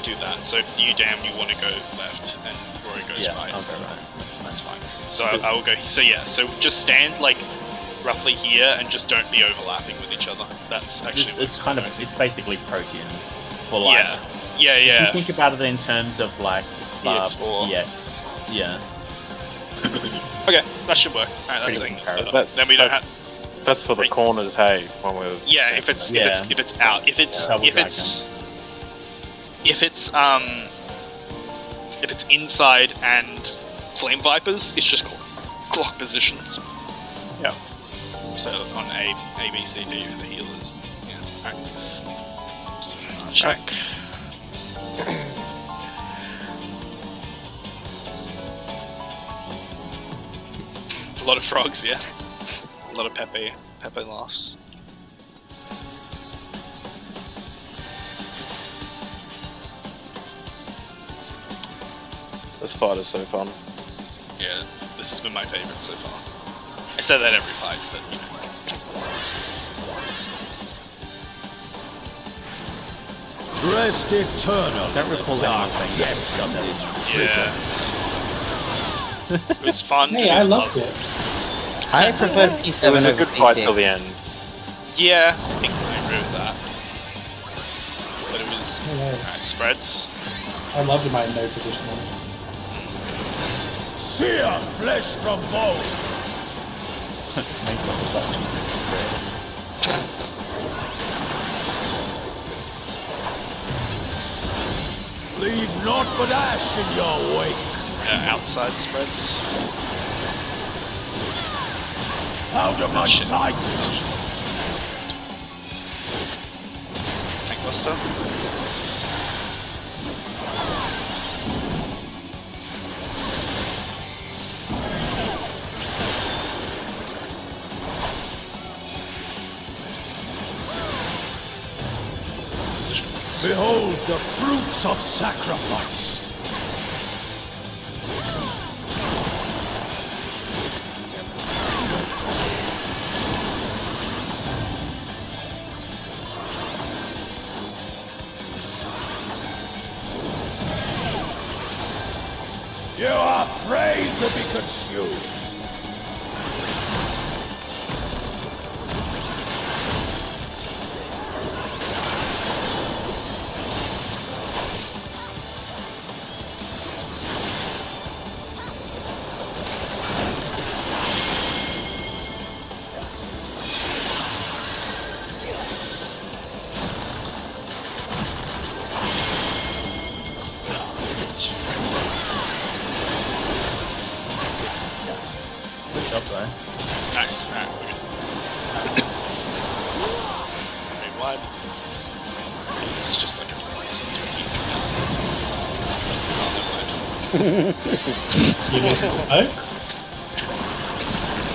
do that. So if you, Dan, you want to go left and Rory goes right. I'll go right. That's fine. So I will go. So yeah. So just stand like roughly here and just don't be overlapping with each other. That's actually It's kind of it's basically Protean for like. yeah. If you think about it in terms of like EX4. EX, yeah. Okay, that should work. Alright, that's Pretty better. comparable. Then we don't have. That's for the Right. corners, hey, when we're... Yeah, if it's out, if it's inside and flame vipers, it's just clock positions. Yeah. So on A, B, C, D for the healers. Yeah. Alright. Check. A lot of frogs, yeah. A lot of Pepe laughs. This fight is so fun. Yeah, this has been my favourite so far. I say that every fight, but you know. Rest eternal. I don't recall anyone saying that. Yeah. It was fun. Hey, to do I loved puzzles. I preferred P7 It was a over good fight P6. till the end. Yeah, I think I agree with that. But it was alright, spreads. I loved my no positioning. Sear flesh from bone. Make it such a good Leave naught but ash in your wake. Outside spreads. Out of my Shit. sight. Tank buster. Positions. Behold the fruits of sacrifice. You are prey to be consumed. Good job though. Nice. Alright, we're good. Very wide. This is just like a place to keep. Oh, never mind. You miss smoke?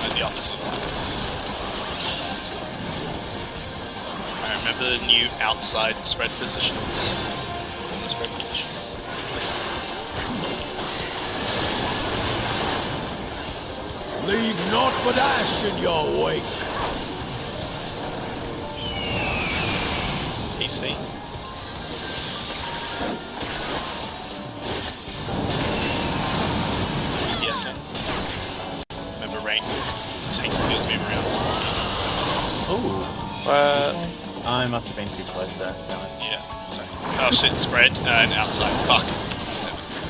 And the opposite one. I remember the new outside spread positions. Corner spread positions. Leave naught but ash in your wake. PC. DPSing. Remember rain takes the wheels move around. Oh. I must have been too close there. No. Yeah, sorry. Oh shit, spread and outside. Fuck.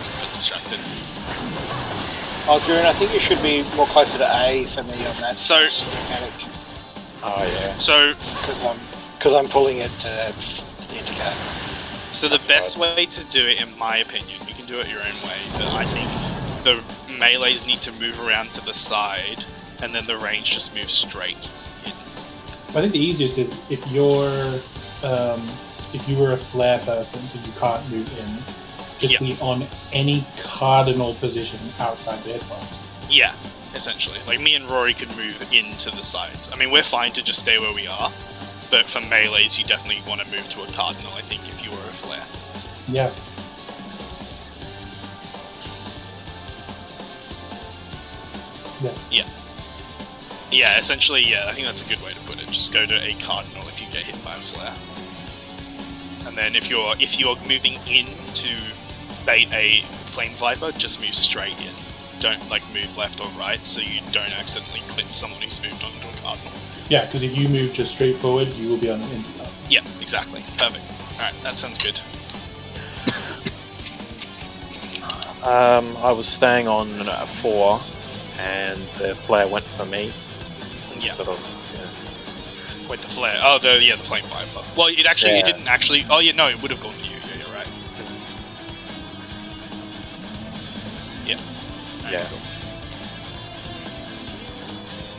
Just got distracted. Osgood, I think you should be more closer to A for me on that. So- mechanic, Oh yeah. So because I'm pulling it to the indicator. So the best way to do it, in my opinion, you can do it your own way, but I think the melees need to move around to the side, and then the range just moves straight in. I think the easiest is if you're if you were a flare person, so you can't move in, just be on any cardinal position outside the hitbox. Yeah, essentially. Like, me and Rory could move into the sides. I mean, we're fine to just stay where we are, but for melees, you definitely want to move to a cardinal, I think, if you were a flare. Yeah. Yeah, essentially, yeah, I think that's a good way to put it. Just go to a cardinal if you get hit by a flare. And then if you're moving in to bait a flame viper, just move straight in. Don't like move left or right, so you don't accidentally clip someone who's moved onto a cardinal. Yeah, because if you move just straight forward, you will be on the indicator. Yeah, exactly. Perfect. Alright, that sounds good. I was staying on 4, and the flare went for me. Yeah. Sort of. Wait, the flare. Oh, the flame viper. Well, it didn't actually. Oh, yeah, no, it would have gone for you. Yeah, you're right. Yeah. Yeah.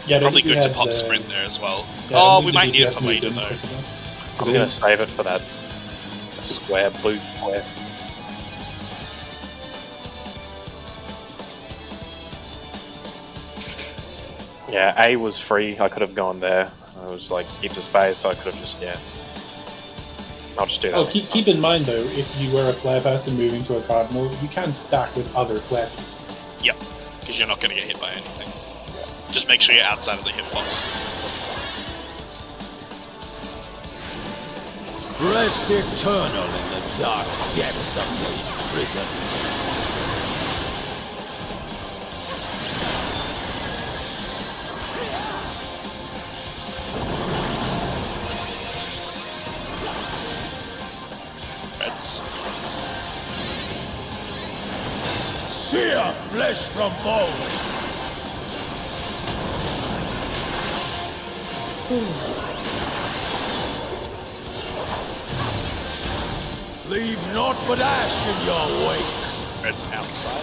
Yeah, Probably we good to had, pop sprint there as well. yeah, I Oh, think we the might need it DPS for moved later in though. quick enough. I was gonna save it for that square, blue square. Yeah, A was free. I could have gone there. I was like heaps of space, so I could have just I'll just do that. Oh, keep in mind though, if you were a flare person moving to a cardinal, you can stack with other flare people. Yep, because you're not going to get hit by anything. Just make sure you're outside of the hitbox. It's simple. Rest eternal in the dark depths of this prison. Reds. Sear flesh from bone. Leave naught but ash in your wake. Reds outside.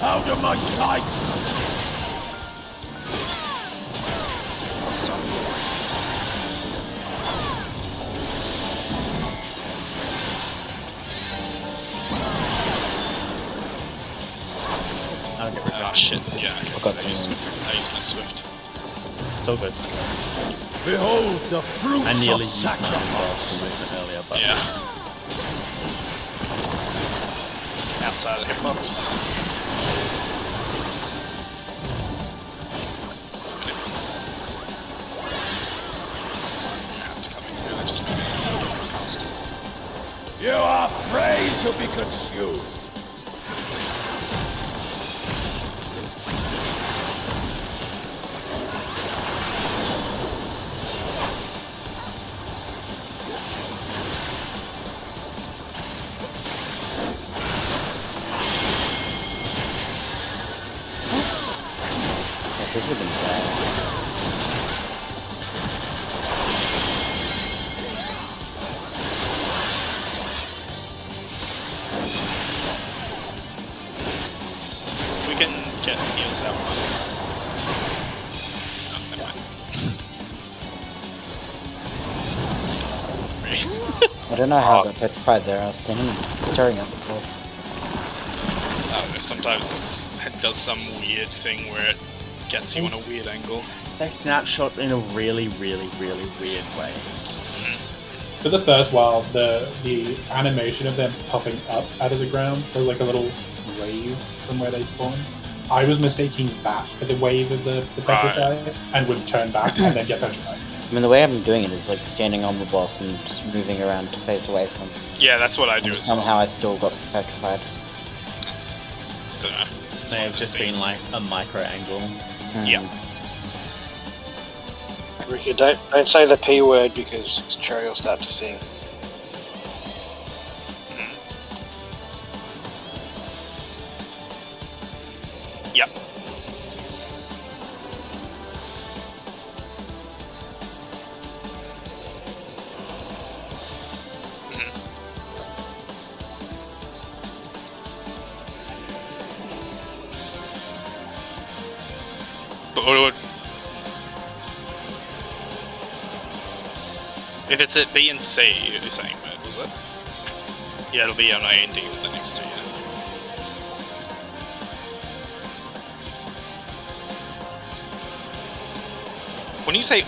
Out of my sight. Stop. I'll get rid of Oh it. shit, yeah, okay. Forgot I to- used my Swift. It's all good. Behold the fruits I nearly of used mine as well sacrifice. for movement earlier, but Yeah. Outside of the hitbox. Now it's coming. I just made it. Cast. You are prey to be consumed. This would have been bad. If we can get heals out. Oh, never mind. I don't know how I got petrified there. I was standing staring at the boss. I don't know, sometimes it does some weird thing where it gets you on a weird angle. They snapshot in a really, really, really weird way. For the first while, the animation of them popping up out of the ground, there's like a little wave from where they spawn. I was mistaking that for the wave of the petrified, and would turn back and then get petrified. I mean, the way I'm doing it is like standing on the boss and just moving around to face away from. Yeah, that's what I do And as somehow well. I still got petrified. Don't know. It's May one have of just those been things. like a micro angle. Yeah. Ricky, don't say the P word because Cherry will start to sing. Yep. But if it's at B and C, you're saying, was it? Yeah, it'll be on A and D for the next 2, yeah. When you say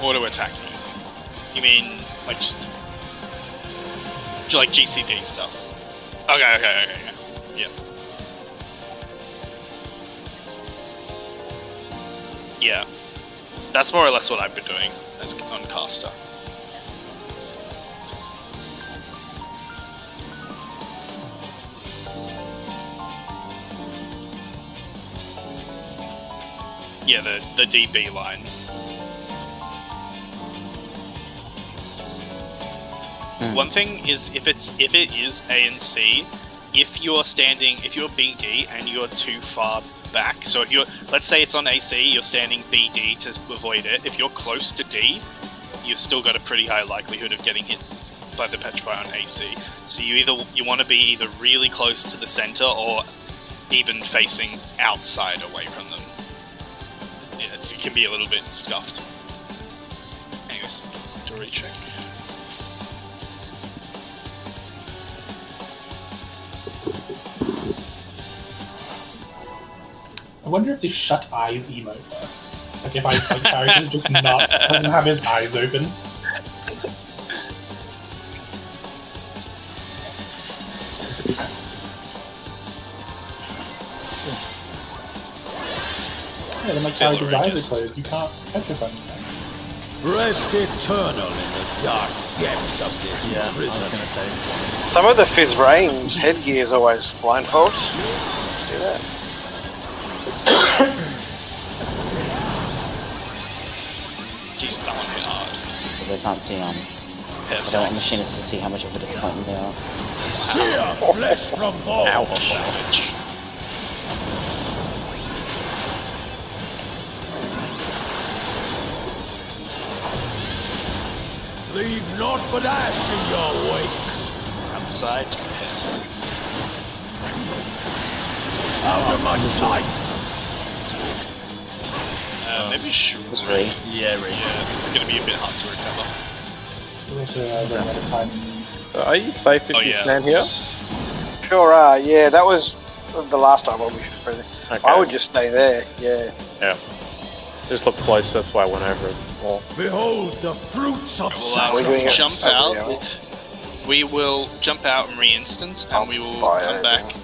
auto attacking, you mean like just like GCD stuff? Okay, yeah. Yeah, that's more or less what I've been doing as on caster. Yeah, the DB line. One thing is if it is A and C, if you're BD and you're too far back, so if let's say it's on AC, you're standing BD to avoid it. If you're close to D, you've still got a pretty high likelihood of getting hit by the petrify on AC. So you want to be either really close to the center or even facing outside away from them. Yeah, it can be a little bit scuffed. Anyways, do a recheck. I wonder if the shut eyes emote works. Like if my character's just doesn't have his eyes open. Yeah, then my character's eyes are closed. You can't petrify me. Rest eternal in the dark depths of this Yeah, I prison. was gonna say. Some of the Fizz Range headgear is always blindfolds. Do that. Jesus, that one hit hard. They can't see on. Yeah, I don't want machinists to see how much of a disappointment they are. Sear flesh from bone. Ow, savage. Leave naught but ash in your wake. Outside, hairstocks. Out of my sight. Maybe Chewwy. Ray. Yeah, right. Yeah, this is going to be a bit hard to recover. We're also running out of time. So are you safe if you stand here? Sure are, yeah, that was the last time when we were present. Okay. I would just stay there, yeah. Yeah. Just look close, that's why I went over it more. Behold the fruits of We're doing it jump over out. here. We will jump out and re-instance, and we will buy come it, back.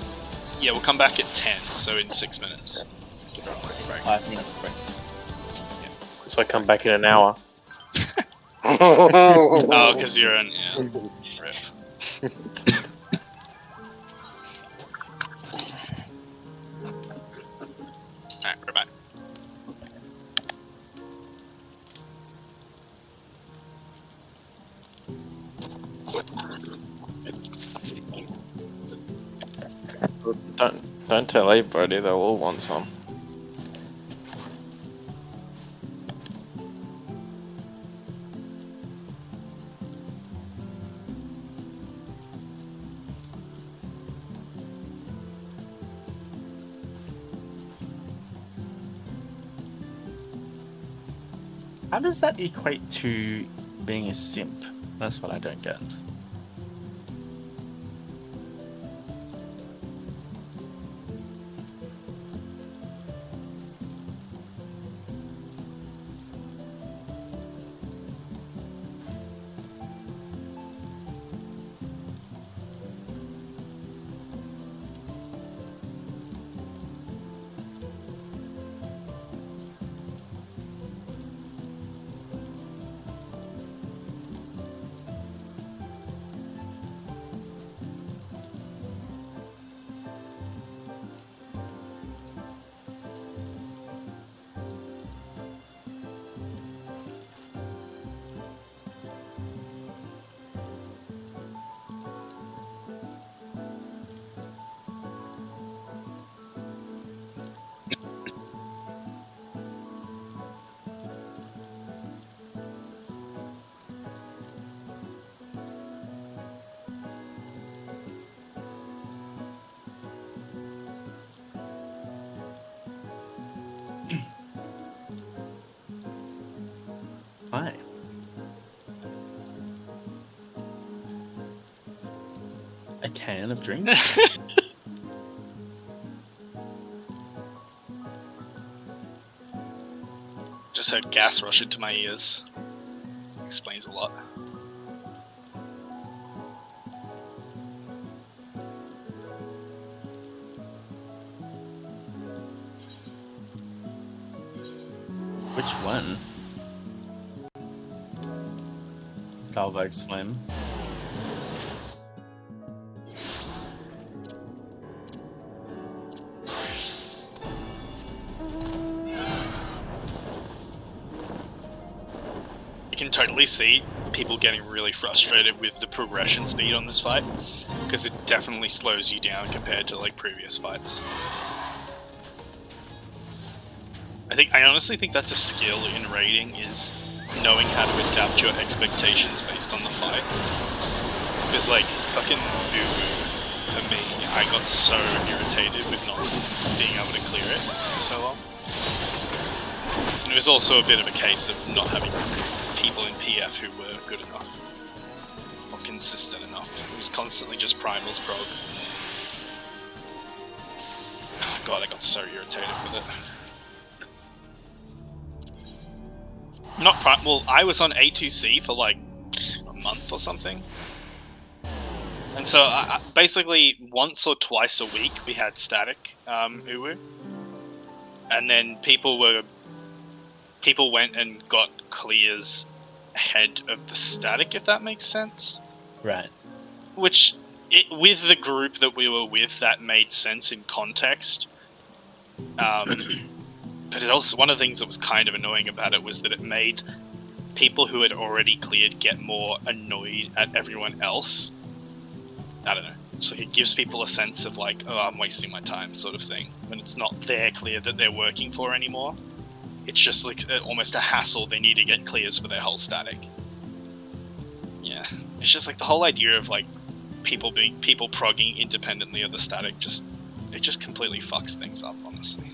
Yeah, we'll come back at 10, so in 6 minutes. Give it a quick break. I think that's great. So I come back in an hour. Oh, because you're in. Yeah. Rip. Alright, we're back. Don't tell anybody, they'll all want some. How does that equate to being a simp? That's what I don't get. Hi. A can of drink? Just heard gas rush into my ears. Explains a lot. Which one? Calvo's Flynn. You can totally see people getting really frustrated with the progression speed on this fight, because it definitely slows you down compared to like previous fights. I honestly think that's a skill in raiding, is knowing how to adapt your expectations based on the fight. Because like fucking Boo for me, I got so irritated with not being able to clear it for so long. And it was also a bit of a case of not having people in PF who were good enough or consistent enough. It was constantly just primals prog. Oh god, I got so irritated with it. Not well, I was on A2C for like a month or something. And so basically once or twice a week we had static Uwu. And then people went and got clears ahead of the static, if that makes sense. Right. Which, with the group that we were with, that made sense in context. But it also, one of the things that was kind of annoying about it was that it made people who had already cleared get more annoyed at everyone else. I don't know. It's like it gives people a sense of like, oh, I'm wasting my time sort of thing, when it's not their clear that they're working for anymore. It's just like almost a hassle. They need to get clears for their whole static. Yeah, it's just like the whole idea of like people progging independently of the static, it just completely fucks things up, honestly.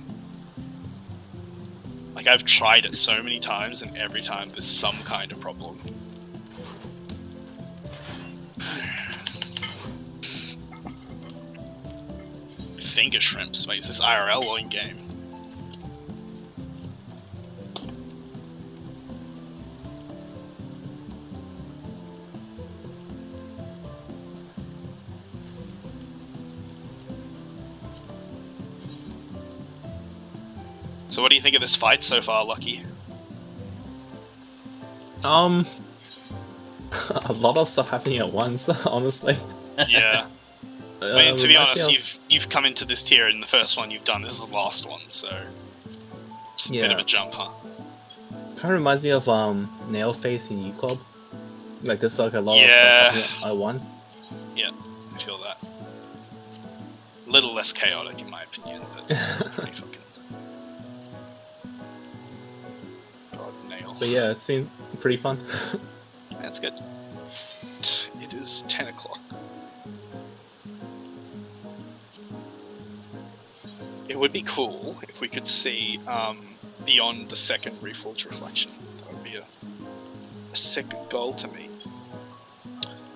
Like I've tried it so many times, and every time there's some kind of problem. Finger shrimps, mate. Is this IRL or in game? So what do you think of this fight so far, Lucky? A lot of stuff happening at once, honestly. Yeah. I mean, to be honest, of... you've come into this tier, and the first one you've done is the last one, so it's a bit of a jump, huh? Kind of reminds me of Nail Face in U Club. Like there's like a lot of stuff happening at once. Yeah, I feel that. A little less chaotic, in my opinion, but it's still pretty fucking. God, Nail. But yeah, it's been pretty fun. That's good. It is 10 o'clock. It would be cool if we could see beyond the second Reforged Reflection. That would be a sick goal to me.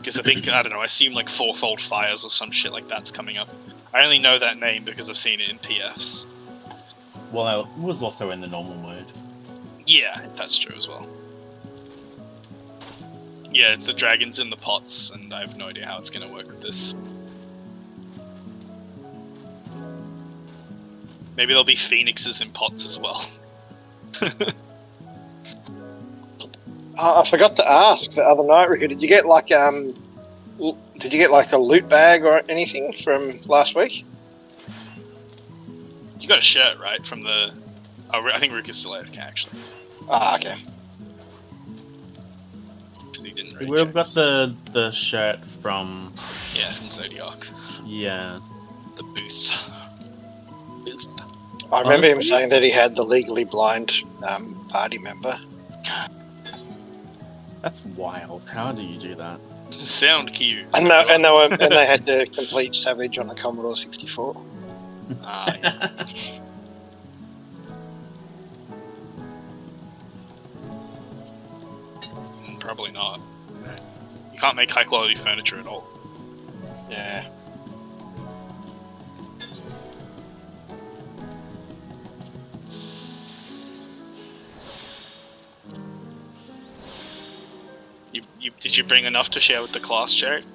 Because I think, I don't know, I assume like Fourfold Fires or some shit like that's coming up. I only know that name because I've seen it in PFs. Well, it was also in the normal mode. Yeah, that's true as well. Yeah, it's the dragons in the pots, and I have no idea how it's going to work with this. Maybe there'll be phoenixes in pots as well. I forgot to ask the other night, Ricky. Did you get like a loot bag or anything from last week? You got a shirt, right, from the... Oh, I think Rook is still AFK, actually. Ah, okay. He didn't We really would have got check. the shirt from... Yeah, from Zodiac. Yeah. The booth. I remember him Okay. saying that he had the legally blind party member. That's wild. How do you do that? Sound cue. And they had to complete Savage on the Commodore 64. Ah, yeah. Probably not. You can't make high quality furniture at all. Yeah. Did you bring enough to share with the class, Jared?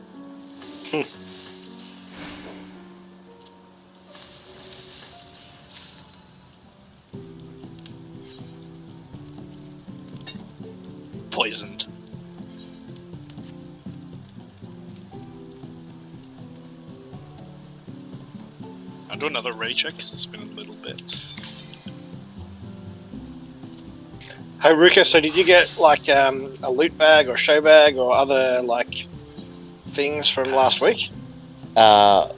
Poisoned. I'll do another ready check because it's been a little bit. Hey, Ruka, so did you get like a loot bag or show bag or other like things from last week? Well,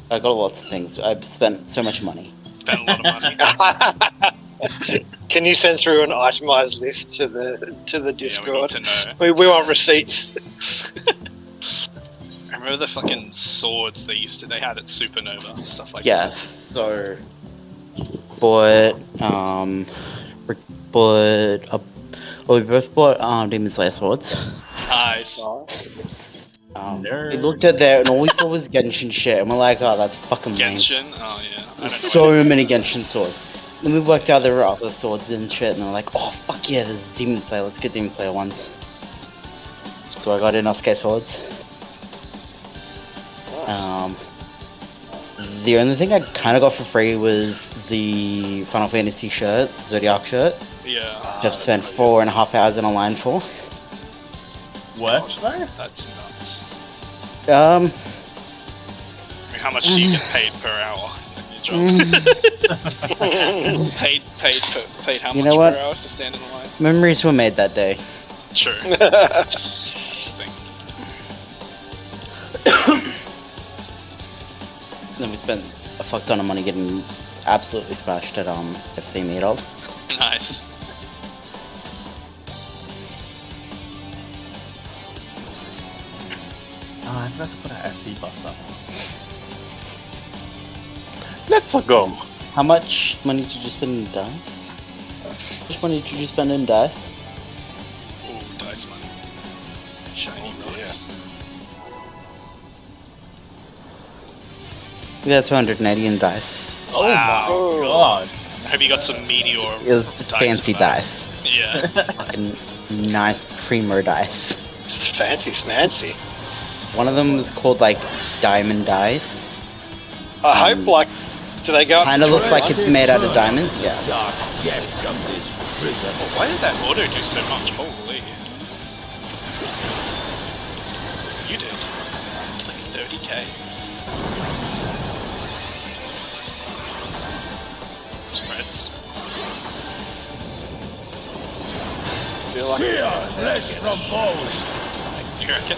I got lots of things. I've spent so much money. Spent a lot of money. Can you send through an itemized list to the Discord? Yeah, we need to know. We want receipts. I remember the fucking swords they had at Supernova, stuff like Yes. So, bought we both bought Demon Slayer swords. that. Nice. We looked at there and all we saw was Genshin shit, and we're like, oh, that's fucking lame. Genshin? Oh yeah. I There's don't know so many Genshin swords. Then we worked out there were other swords and shit, and we're like, oh fuck yeah, there's Demon Slayer. Let's get Demon Slayer ones. So I got Inosuke swords. The only thing I kind of got for free was the Final Fantasy shirt, Zodiac shirt. Yeah. Which I've spent 4.5 hours in a line for. What? though? That's nuts. Um, I mean, how much do you get paid per hour in your job? paid how You much know what? per hour to stand in the line? memories were made that day. True. That's the thing. Then we spent a fuck ton of money getting absolutely smashed at FC Meetup. Nice. Oh, I forgot to put our FC buffs up. Let's go. How much money did you spend in dice? How much money did you spend in dice? Ooh, dice money. Shiny relics. We got 280 in dice. Oh Wow. my god. I hope you got some meteor It was dice fancy for that. dice. Yeah. Fucking nice primo dice. Fancy smancy. One of them was called like diamond dice. I hope like, do they go up? Kind of looks like it's made out of diamonds. Yeah. Why did that auto do so much? Holy. You did. Like 30k. Spreads. Feel like You reckon?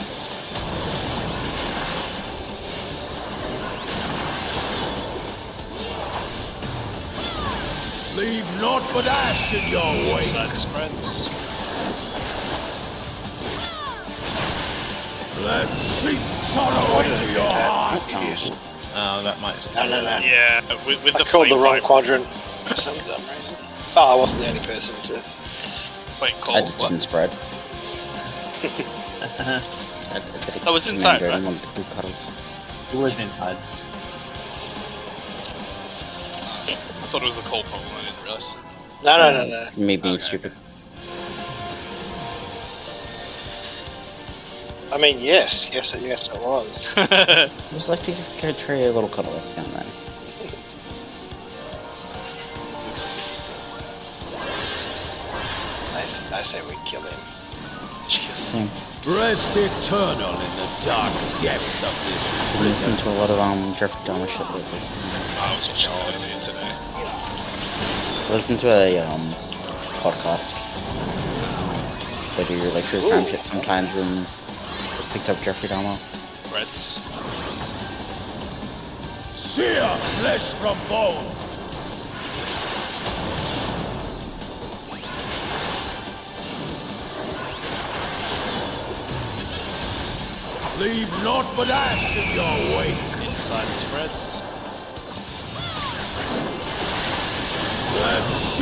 Leave naught but ash in your wake. Side spreads. Let sweet sorrow into your heart. Oh, that might just. No. Yeah, with I the called the flame wrong vibe. quadrant for some dumb reason. Oh, I wasn't the only person to. Wait, I call just what? didn't spread. That was inside, right? It was inside. I thought it was a cold problem. I didn't realize. No. Me being Okay, stupid. I mean, yes, it was. Just like to give Trey a little cuddle every now and then. Looks like it needs it. I say we kill him. Jesus. Rest eternal in the dark depths of this I've been listening to a lot of Jeffrey Dahmer shit lately. I was watching it earlier today. I listened to a podcast. They do like true crime shit sometimes, and picked up Jeffrey Dahmer. Reds. sear flesh from bone. Leave naught but ash in your wake. Inside spreads. Let's